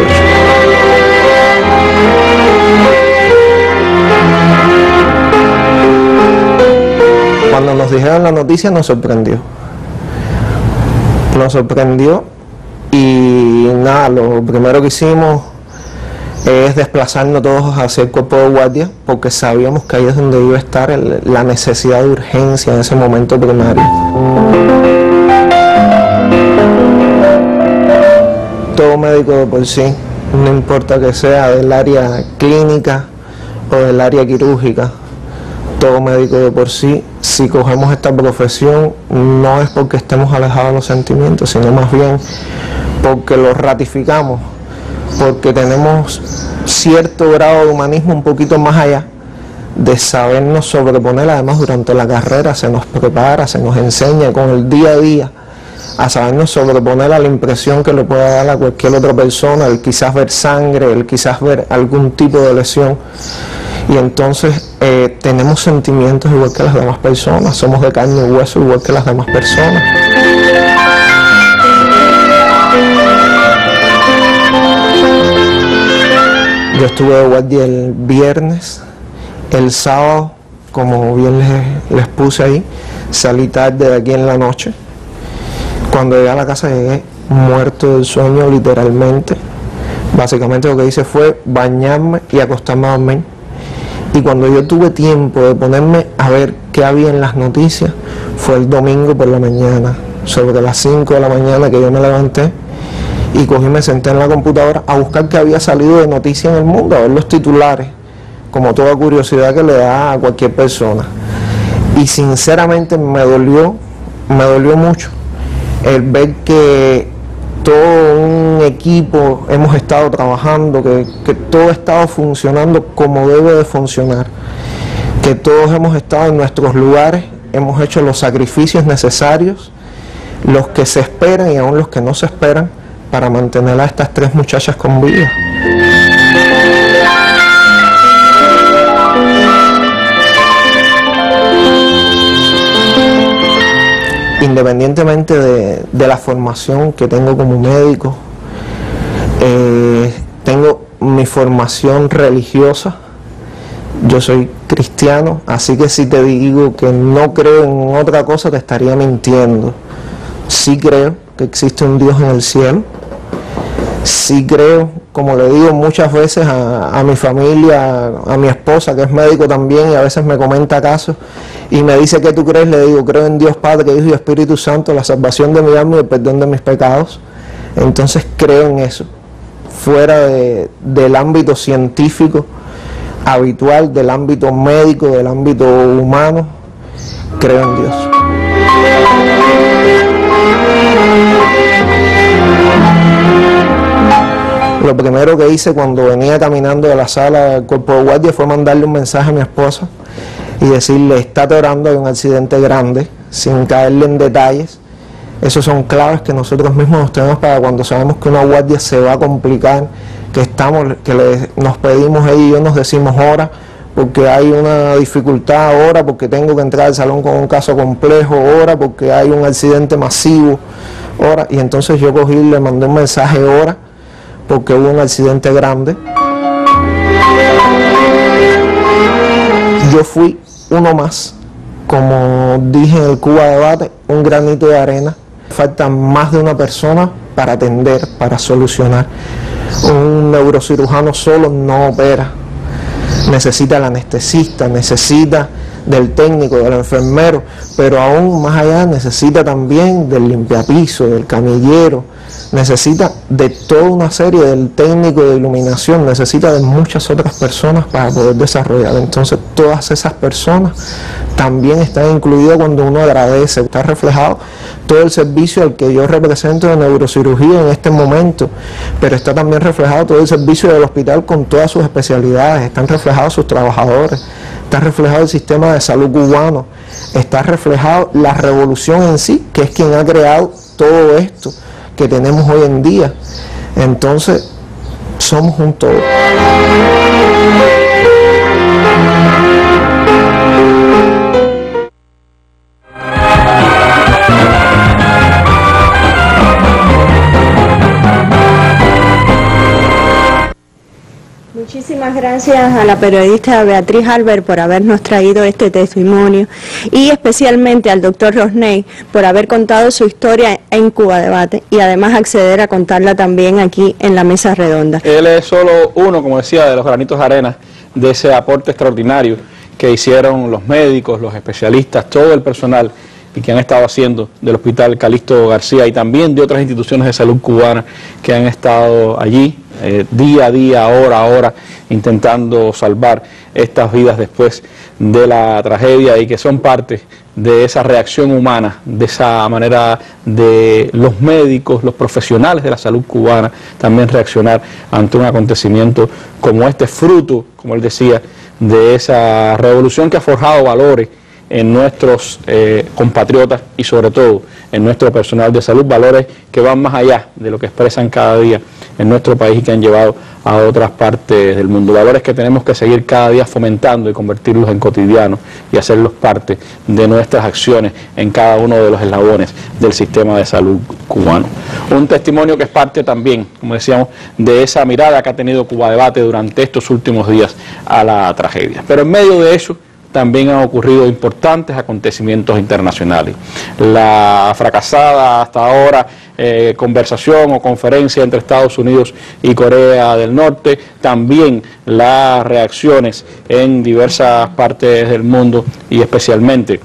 Cuando nos dijeron la noticia nos sorprendió y nada, lo primero que hicimos es desplazarnos todos hacia el cuerpo de guardia, porque sabíamos que ahí es donde iba a estar la necesidad de urgencia en ese momento primario. Todo médico de por sí, no importa que sea del área clínica o del área quirúrgica, todo médico de por sí, si cogemos esta profesión, no es porque estemos alejados de los sentimientos, sino más bien porque los ratificamos, porque tenemos cierto grado de humanismo un poquito más allá de sabernos sobreponer. Además, durante la carrera se nos prepara, se nos enseña con el día a día a sabernos sobreponer a la impresión que le pueda dar a cualquier otra persona, el quizás ver sangre, el quizás ver algún tipo de lesión. Y entonces tenemos sentimientos igual que las demás personas, somos de carne y hueso igual que las demás personas. Yo estuve de guardia el viernes, el sábado, como bien les puse ahí, salí tarde de aquí en la noche. Cuando llegué a la casa llegué muerto del sueño, literalmente. Básicamente lo que hice fue bañarme y acostarme a dormir. Y cuando yo tuve tiempo de ponerme a ver qué había en las noticias, fue el domingo por la mañana, sobre las 5 de la mañana que yo me levanté y cogí y me senté en la computadora a buscar qué había salido de noticias en el mundo, a ver los titulares, como toda curiosidad que le da a cualquier persona. Y sinceramente me dolió mucho el ver que todo un equipo hemos estado trabajando, que todo ha estado funcionando como debe de funcionar, que todos hemos estado en nuestros lugares, hemos hecho los sacrificios necesarios, los que se esperan y aún los que no se esperan, para mantener a estas 3 muchachas con vida. Independientemente de la formación que tengo como médico, tengo mi formación religiosa. Yo soy cristiano, así que si te digo que no creo en otra cosa, te estaría mintiendo. Sí creo que existe un Dios en el cielo. Sí creo, como le digo muchas veces a mi familia, a mi esposa que es médico también y a veces me comenta casos y me dice ¿qué tú crees? Le digo, creo en Dios Padre, Hijo y Espíritu Santo, la salvación de mi alma y el perdón de mis pecados. Entonces creo en eso, fuera del ámbito científico habitual, del ámbito médico, del ámbito humano, creo en Dios. Lo primero que hice cuando venía caminando de la sala del cuerpo de guardia fue mandarle un mensaje a mi esposa y decirle, estate orando, hay un accidente grande, sin caerle en detalles. Esos son claves que nosotros mismos nos tenemos para cuando sabemos que una guardia se va a complicar, nos pedimos ella y yo, nos decimos hora, porque hay una dificultad ahora, porque tengo que entrar al salón con un caso complejo ahora, porque hay un accidente masivo ahora, y entonces yo cogí y le mandé un mensaje ahora, porque hubo un accidente grande. Yo fui uno más, como dije en el Cuba Debate, un granito de arena. Falta más de una persona para atender, para solucionar. Un neurocirujano solo no opera. Necesita el anestesista, necesita del técnico, del enfermero, pero aún más allá necesita también del limpiapiso, del camillero, necesita de toda una serie del técnico de iluminación, necesita de muchas otras personas para poder desarrollar. Entonces todas esas personas también están incluidas cuando uno agradece. Está reflejado todo el servicio al que yo represento de neurocirugía en este momento, pero está también reflejado todo el servicio del hospital con todas sus especialidades, están reflejados sus trabajadores, está reflejado el sistema de salud cubano, está reflejado la revolución en sí, que es quien ha creado todo esto que tenemos hoy en día. Entonces somos un todo.
Muchísimas gracias a la periodista Beatriz Albert por habernos traído este testimonio y especialmente al doctor Rosney por haber contado su historia en Cuba Debate y además acceder a contarla también aquí en la mesa redonda.
Él es solo uno, como decía, de los granitos de arena de ese aporte extraordinario que hicieron los médicos, los especialistas, todo el personal y que han estado haciendo del Hospital Calixto García y también de otras instituciones de salud cubanas que han estado allí día a día, hora a hora, intentando salvar estas vidas después de la tragedia y que son parte de esa reacción humana, de esa manera de los médicos, los profesionales de la salud cubana también reaccionar ante un acontecimiento como este, fruto, como él decía, de esa revolución que ha forjado valores en nuestros compatriotas y sobre todo en nuestro personal de salud, valores que van más allá de lo que expresan cada día en nuestro país y que han llevado a otras partes del mundo, valores que tenemos que seguir cada día fomentando y convertirlos en cotidianos y hacerlos parte de nuestras acciones en cada uno de los eslabones del sistema de salud cubano. Un testimonio que es parte también, como decíamos, de esa mirada que ha tenido Cuba Debate durante estos últimos días a la tragedia. Pero en medio de eso también han ocurrido importantes acontecimientos internacionales. La fracasada hasta ahora conversación o conferencia entre Estados Unidos y Corea del Norte, también las reacciones en diversas partes del mundo y especialmente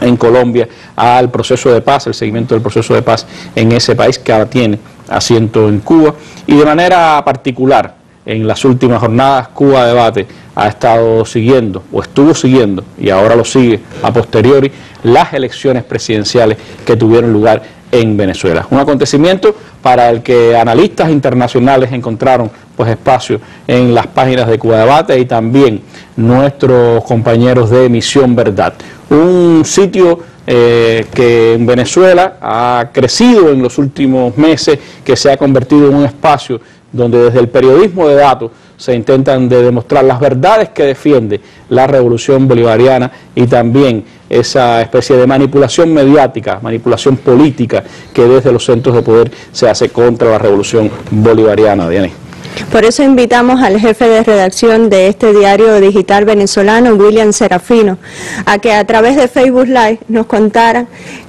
en Colombia al proceso de paz, el seguimiento del proceso de paz en ese país que ahora tiene asiento en Cuba, y de manera particular en las últimas jornadas Cuba Debate ha estado siguiendo, o estuvo siguiendo, y ahora lo sigue a posteriori, las elecciones presidenciales que tuvieron lugar en Venezuela. Un acontecimiento para el que analistas internacionales encontraron pues espacio en las páginas de Cuba Debate y también nuestros compañeros de Misión Verdad. Un sitio que en Venezuela ha crecido en los últimos meses, que se ha convertido en un espacio donde desde el periodismo de datos se intentan de demostrar las verdades que defiende la revolución bolivariana y también esa especie de manipulación mediática, manipulación política que desde los centros de poder se hace contra la revolución bolivariana. Diane.
Por eso invitamos al jefe de redacción de este diario digital venezolano, William Serafino, a que a través de Facebook Live nos contara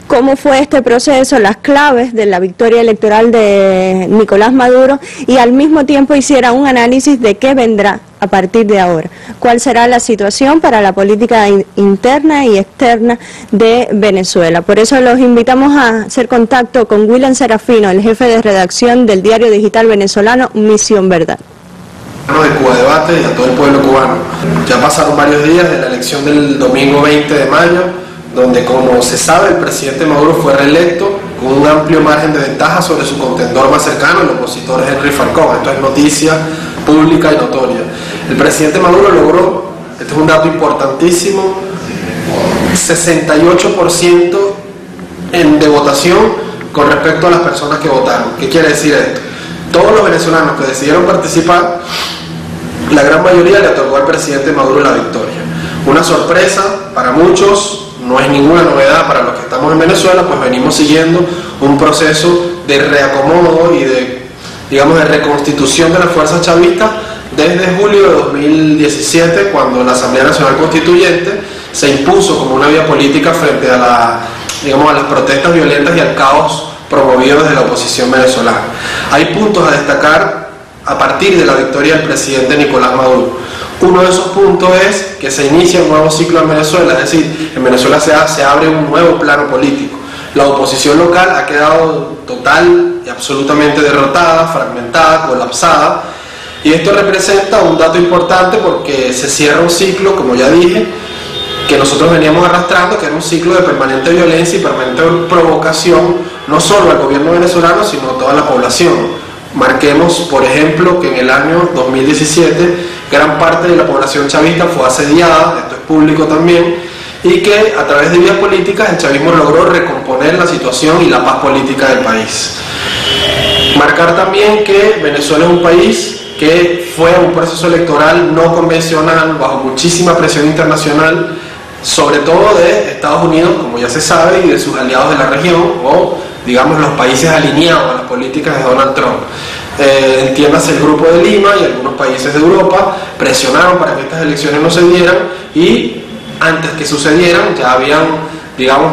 cómo fue este proceso, las claves de la victoria electoral de Nicolás Maduro y al mismo tiempo hiciera un análisis de qué vendrá a partir de ahora, cuál será la situación para la política interna y externa de Venezuela. Por eso los invitamos a hacer contacto con William Serafino, el jefe de redacción del diario digital venezolano Misión Verdad.
De Cuba Debate y a todo el pueblo cubano. Ya pasaron varios días de la elección del domingo 20 de mayo, donde, como se sabe, el presidente Maduro fue reelecto con un amplio margen de ventaja sobre su contendor más cercano, el opositor Henry Falcón. Esto es noticia pública y notoria. El presidente Maduro logró, este es un dato importantísimo, 68% de votación con respecto a las personas que votaron. ¿Qué quiere decir esto? Todos los venezolanos venezolanos que decidieron participar, la gran mayoría le otorgó al presidente Maduro la victoria. Una sorpresa para muchos, no es ninguna novedad para los que estamos en Venezuela, pues venimos siguiendo un proceso de reacomodo y de reconstitución de las fuerzas chavistas desde julio de 2017, cuando la Asamblea Nacional Constituyente se impuso como una vía política frente a las protestas violentas y al caos promovido desde la oposición venezolana. Hay puntos a destacar a partir de la victoria del presidente Nicolás Maduro. Uno de esos puntos es que se inicia un nuevo ciclo en Venezuela, es decir, en Venezuela se abre un nuevo plano político. La oposición local ha quedado total y absolutamente derrotada, fragmentada, colapsada, y esto representa un dato importante porque se cierra un ciclo, como ya dije, que nosotros veníamos arrastrando, que era un ciclo de permanente violencia y permanente provocación, no solo al gobierno venezolano, sino a toda la población. Marquemos, por ejemplo, que en el año 2017 gran parte de la población chavista fue asediada, esto es público también, y que a través de vías políticas el chavismo logró recomponer la situación y la paz política del país. Marcar también que Venezuela es un país que fue a un proceso electoral no convencional, bajo muchísima presión internacional, sobre todo de Estados Unidos, como ya se sabe, y de sus aliados de la región, o digamos los países alineados a las políticas de Donald Trump. Entiéndase el Grupo de Lima y algunos países de Europa presionaron para que estas elecciones no se dieran, y antes que sucedieran ya habían,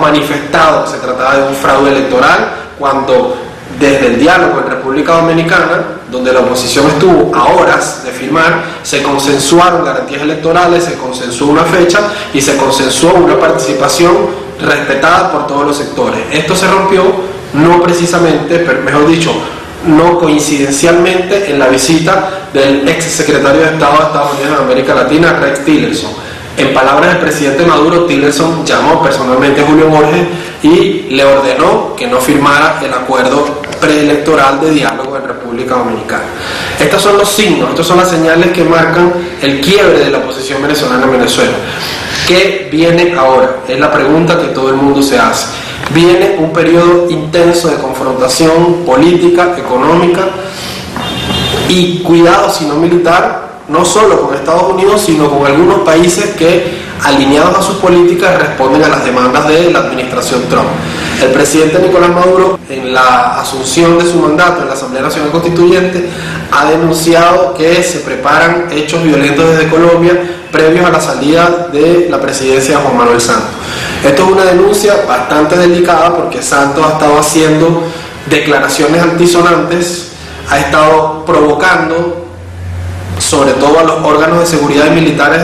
manifestado que se trataba de un fraude electoral, cuando desde el diálogo en República Dominicana, donde la oposición estuvo a horas de firmar, se consensuaron garantías electorales, se consensuó una fecha y se consensuó una participación respetada por todos los sectores. Esto se rompió no precisamente, pero mejor dicho, no coincidencialmente, en la visita del ex secretario de Estado de Estados Unidos de América Latina, Rex Tillerson. En palabras del presidente Maduro, Tillerson llamó personalmente a Julio Borges y le ordenó que no firmara el acuerdo preelectoral de diálogo en República Dominicana. Estos son los signos, estas son las señales que marcan el quiebre de la oposición venezolana en Venezuela. ¿Qué viene ahora? Es la pregunta que todo el mundo se hace. Viene un periodo intenso de confrontación política, económica y, cuidado si no militar, no solo con Estados Unidos, sino con algunos países que, alineados a sus políticas, responden a las demandas de la administración Trump. El presidente Nicolás Maduro, en la asunción de su mandato en la Asamblea Nacional Constituyente, ha denunciado que se preparan hechos violentos desde Colombia previos a la salida de la presidencia de Juan Manuel Santos. Esto es una denuncia bastante delicada porque Santos ha estado haciendo declaraciones altisonantes, ha estado provocando sobre todo a los órganos de seguridad y militares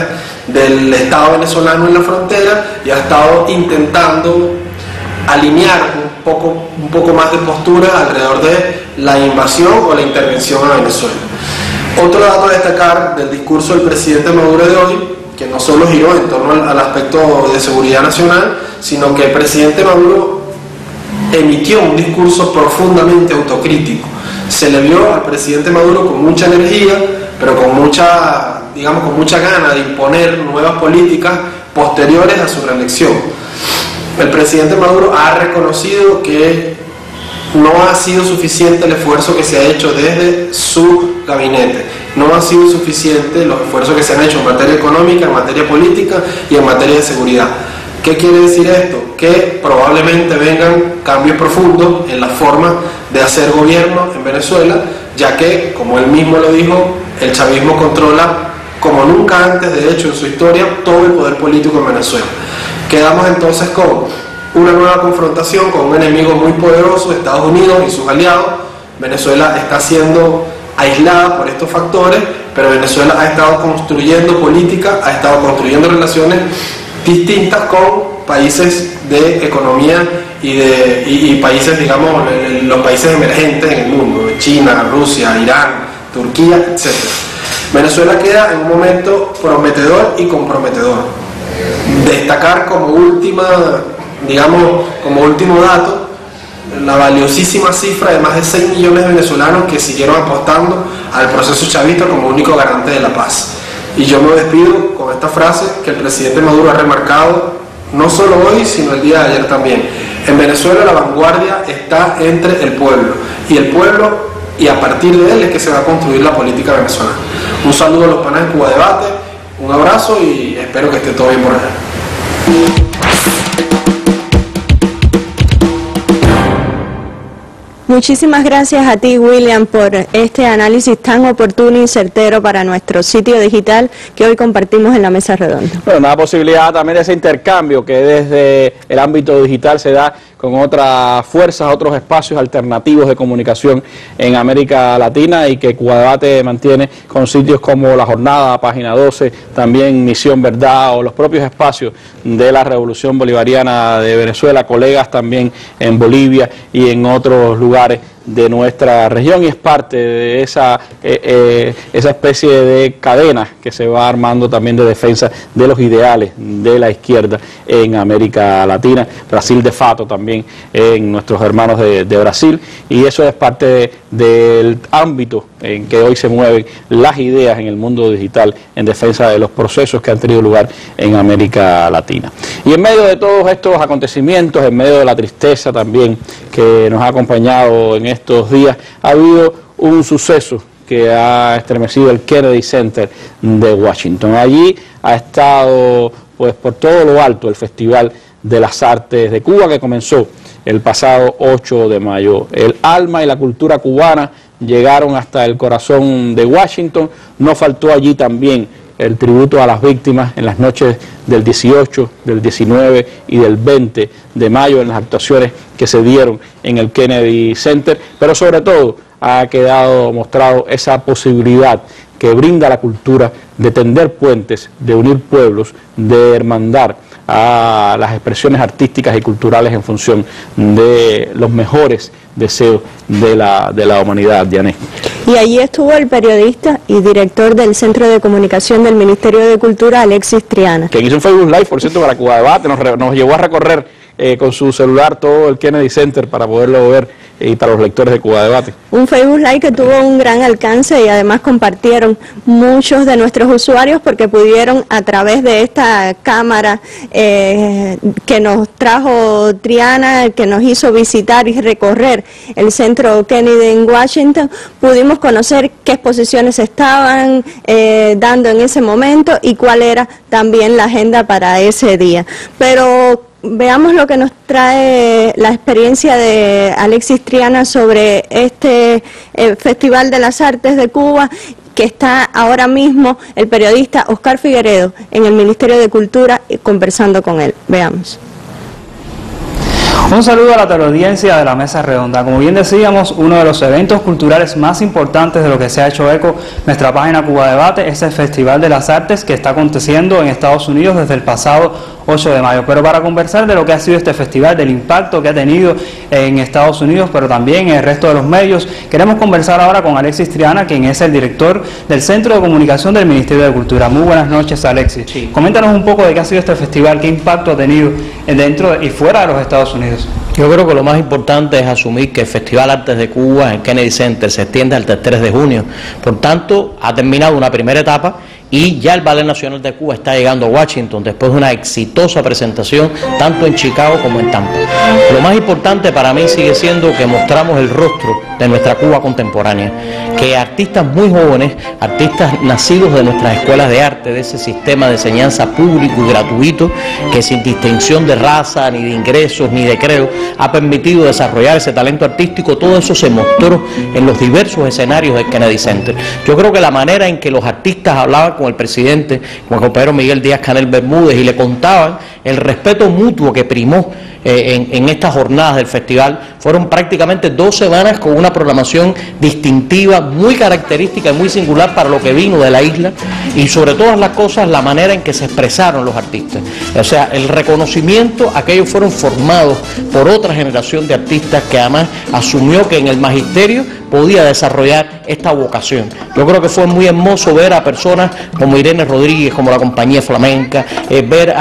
del Estado venezolano en la frontera, y ha estado intentando alinear un poco más de postura alrededor de la invasión o la intervención a Venezuela. Otro dato a destacar del discurso del presidente Maduro de hoy, que no solo giró en torno al aspecto de seguridad nacional, sino que el presidente Maduro emitió un discurso profundamente autocrítico. Se le vio al presidente Maduro con mucha energía, pero con mucha gana de imponer nuevas políticas posteriores a su reelección. El presidente Maduro ha reconocido que no ha sido suficiente el esfuerzo que se ha hecho desde su gabinete, no ha sido suficiente los esfuerzos que se han hecho en materia económica, en materia política y en materia de seguridad. ¿Qué quiere decir esto? Que probablemente vengan cambios profundos en la forma de hacer gobierno en Venezuela, ya que, como él mismo lo dijo, el chavismo controla, como nunca antes de hecho en su historia, todo el poder político en Venezuela. Quedamos entonces con una nueva confrontación con un enemigo muy poderoso, Estados Unidos y sus aliados. Venezuela está siendo aislada por estos factores, pero Venezuela ha estado construyendo política, ha estado construyendo relaciones distintas con países de economía y países, los países emergentes en el mundo, China, Rusia, Irán, Turquía, etc. Venezuela queda en un momento prometedor y comprometedor. Destacar como último dato, la valiosísima cifra de más de 6 millones de venezolanos que siguieron apostando al proceso chavista como único garante de la paz. Y yo me despido con esta frase que el presidente Maduro ha remarcado no solo hoy, sino el día de ayer también. En Venezuela la vanguardia está entre el pueblo, y el pueblo y a partir de él es que se va a construir la política venezolana. Un saludo a los panas de Cuba Debate, un abrazo y espero que esté todo bien por allá.
Muchísimas gracias a ti, William, por este análisis tan oportuno y certero para nuestro sitio digital que hoy compartimos en la mesa redonda.
Bueno, una posibilidad también de ese intercambio que desde el ámbito digital se da con otras fuerzas, otros espacios alternativos de comunicación en América Latina y que Cuba Debate mantiene con sitios como La Jornada, Página 12, también Misión Verdad o los propios espacios de la Revolución Bolivariana de Venezuela, colegas también en Bolivia y en otros lugares de nuestra región, y es parte de esa especie de cadena que se va armando también de defensa de los ideales de la izquierda en América Latina. Brasil de Fato también en nuestros hermanos de Brasil, y eso es parte del ámbito en que hoy se mueven las ideas en el mundo digital en defensa de los procesos que han tenido lugar en América Latina. Y en medio de todos estos acontecimientos, en medio de la tristeza también que nos ha acompañado en estos días, ha habido un suceso que ha estremecido el Kennedy Center de Washington. Allí ha estado pues por todo lo alto el Festival de las Artes de Cuba, que comenzó el pasado 8 de mayo. El alma y la cultura cubana llegaron hasta el corazón de Washington. No faltó allí también el tributo a las víctimas en las noches del 18, del 19 y del 20 de mayo en las actuaciones que se dieron en el Kennedy Center, pero sobre todo ha quedado mostrado esa posibilidad que brinda la cultura de tender puentes, de unir pueblos, de hermandar a las expresiones artísticas y culturales en función de los mejores deseos de la humanidad, Diané.
Y allí estuvo el periodista y director del Centro de Comunicación del Ministerio de Cultura, Alexis Triana.
Que hizo un Facebook Live, por cierto, para Cuba Debate, nos llevó a recorrer con su celular todo el Kennedy Center para poderlo ver y para los lectores de Cuba Debate. Un
Facebook Live que tuvo un gran alcance y además compartieron muchos de nuestros usuarios porque pudieron a través de esta cámara que nos trajo Triana, que nos hizo visitar y recorrer el Centro Kennedy en Washington, pudimos conocer qué exposiciones estaban dando en ese momento y cuál era también la agenda para ese día. Pero veamos lo que nos trae la experiencia de Alexis Triana sobre este Festival de las Artes de Cuba, que está ahora mismo el periodista Oscar Figueredo en el Ministerio de Cultura conversando con él. Veamos.
Un saludo a la teleaudiencia de la Mesa Redonda. Como bien decíamos, uno de los eventos culturales más importantes de lo que se ha hecho eco nuestra página Cuba Debate es el Festival de las Artes que está aconteciendo en Estados Unidos desde el pasado 8 de mayo. Pero para conversar de lo que ha sido este festival, del impacto que ha tenido en Estados Unidos, pero también en el resto de los medios, queremos conversar ahora con Alexis Triana, quien es el director del Centro de Comunicación del Ministerio de Cultura. Muy buenas noches, Alexis. Sí. Coméntanos un poco de qué ha sido este festival, qué impacto ha tenido dentro y fuera de los Estados Unidos.
Yo creo que lo más importante es asumir que el Festival Artes de Cuba en el Kennedy Center se extiende hasta el 3 de junio. Por tanto, ha terminado una primera etapa y ya el Ballet Nacional de Cuba está llegando a Washington después de una exitosa presentación tanto en Chicago como en Tampa. Lo más importante para mí sigue siendo que mostramos el rostro de nuestra Cuba contemporánea, que artistas muy jóvenes, artistas nacidos de nuestras escuelas de arte, de ese sistema de enseñanza público y gratuito que sin distinción de raza, ni de ingresos, ni de credo, ha permitido desarrollar ese talento artístico. Todo eso se mostró en los diversos escenarios del Kennedy Center. Yo creo que la manera en que los artistas hablaban con el presidente, con el compañero Miguel Díaz-Canel Bermúdez, y le contaban el respeto mutuo que primó en estas jornadas del festival, fueron prácticamente 2 semanas con una programación distintiva, muy característica y muy singular para lo que vino de la isla, y sobre todas las cosas la manera en que se expresaron los artistas. O sea, el reconocimiento, aquellos fueron formados por otra generación de artistas que además asumió que en el magisterio podía desarrollar esta vocación. Yo creo que fue muy hermoso ver a personas como Irene Rodríguez, como la Compañía Flamenca, ver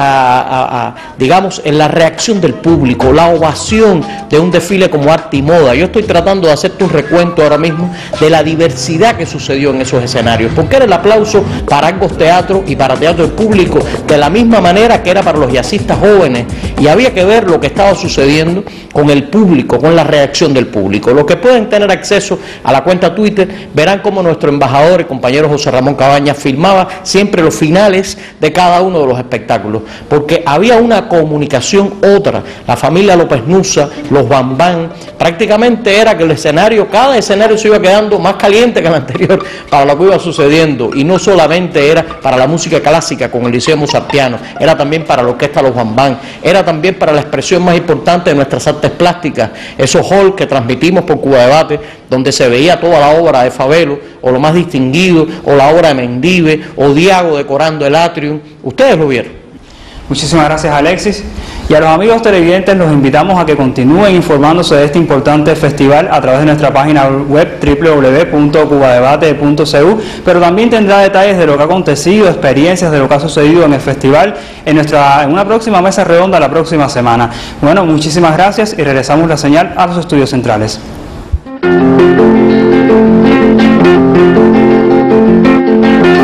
digamos, en la reacción del público, público, la ovación de un desfile como Arte y Moda. Yo estoy tratando de hacerte un recuento ahora mismo de la diversidad que sucedió en esos escenarios, porque era el aplauso para Argos Teatro y para Teatro del Público de la misma manera que era para los jazzistas jóvenes, y había que ver lo que estaba sucediendo con el público, con la reacción del público. Los que pueden tener acceso a la cuenta Twitter verán cómo nuestro embajador y compañero José Ramón Cabañas filmaba siempre los finales de cada uno de los espectáculos, porque había una comunicación otra. La familia López Nussa, los Bambán, prácticamente era que el escenario, cada escenario se iba quedando más caliente que el anterior para lo que iba sucediendo, y no solamente era para la música clásica con el Liceo Mozartiano, era también para la orquesta Los Bambán, era también para la expresión más importante de nuestras artes plásticas, esos halls que transmitimos por Cuba Debate, donde se veía toda la obra de Fabelo, o lo más distinguido, o la obra de Mendive, o Diago decorando el atrium. Ustedes lo vieron.
Muchísimas gracias, Alexis. Y a los amigos televidentes los invitamos a que continúen informándose de este importante festival a través de nuestra página web www.cubadebate.cu, pero también tendrá detalles de lo que ha acontecido, experiencias de lo que ha sucedido en el festival en una próxima mesa redonda la próxima semana. Bueno, muchísimas gracias y regresamos la señal a los estudios centrales.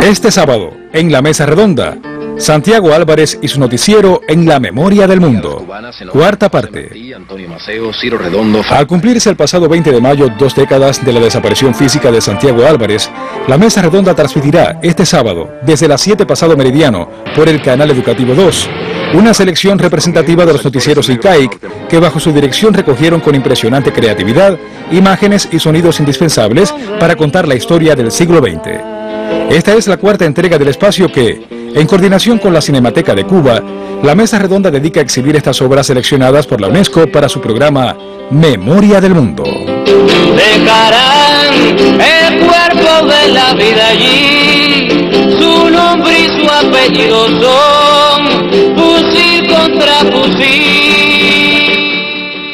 Este sábado, en la Mesa Redonda, Santiago Álvarez y su noticiero En la Memoria del Mundo, cuarta parte. Al cumplirse el pasado 20 de mayo 2 décadas de la desaparición física de Santiago Álvarez, la Mesa Redonda transmitirá este sábado, desde las 7 pasado meridiano, por el Canal Educativo 2, una selección representativa de los noticieros ICAIC, que bajo su dirección recogieron con impresionante creatividad imágenes y sonidos indispensables para contar la historia del siglo XX. Esta es la cuarta entrega del espacio que, en coordinación con la Cinemateca de Cuba, la Mesa Redonda dedica a exhibir estas obras seleccionadas por la UNESCO para su programa Memoria del Mundo.
Dejarán el cuerpo de la vida allí, su nombre y su apellido son fusil contra fusil.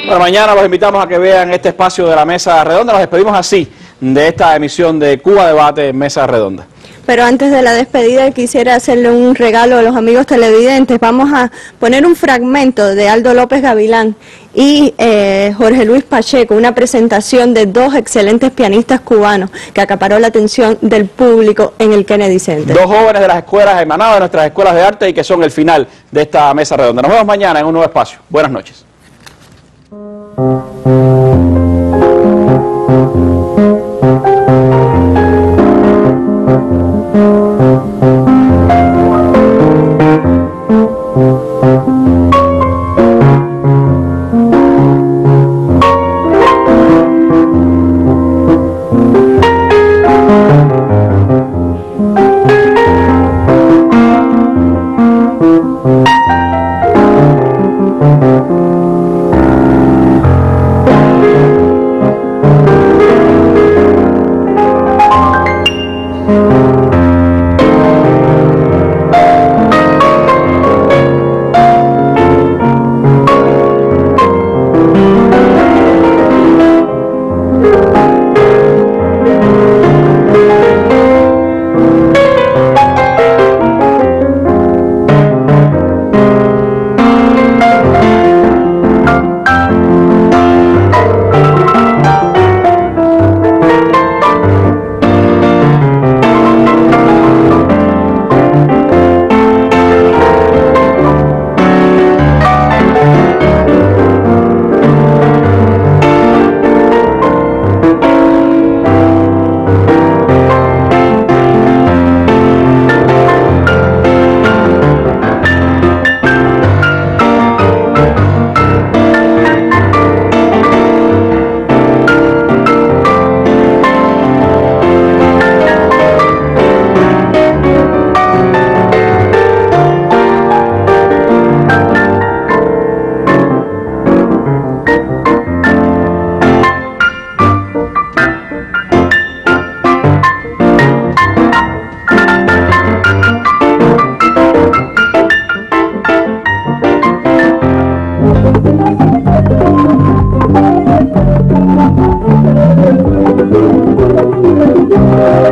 Bueno, mañana los invitamos a que vean este espacio de la Mesa Redonda. Nos despedimos así de esta emisión de Cuba Debate en Mesa Redonda.
Pero antes de la despedida quisiera hacerle un regalo a los amigos televidentes. Vamos a poner un fragmento de Aldo López Gavilán y Jorge Luis Pacheco, una presentación de dos excelentes pianistas cubanos que acaparó la atención del público en el Kennedy Center.
Dos jóvenes de las escuelas emanados de nuestras escuelas de arte y que son el final de esta Mesa Redonda. Nos vemos mañana en un nuevo espacio. Buenas noches.
Thank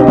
you.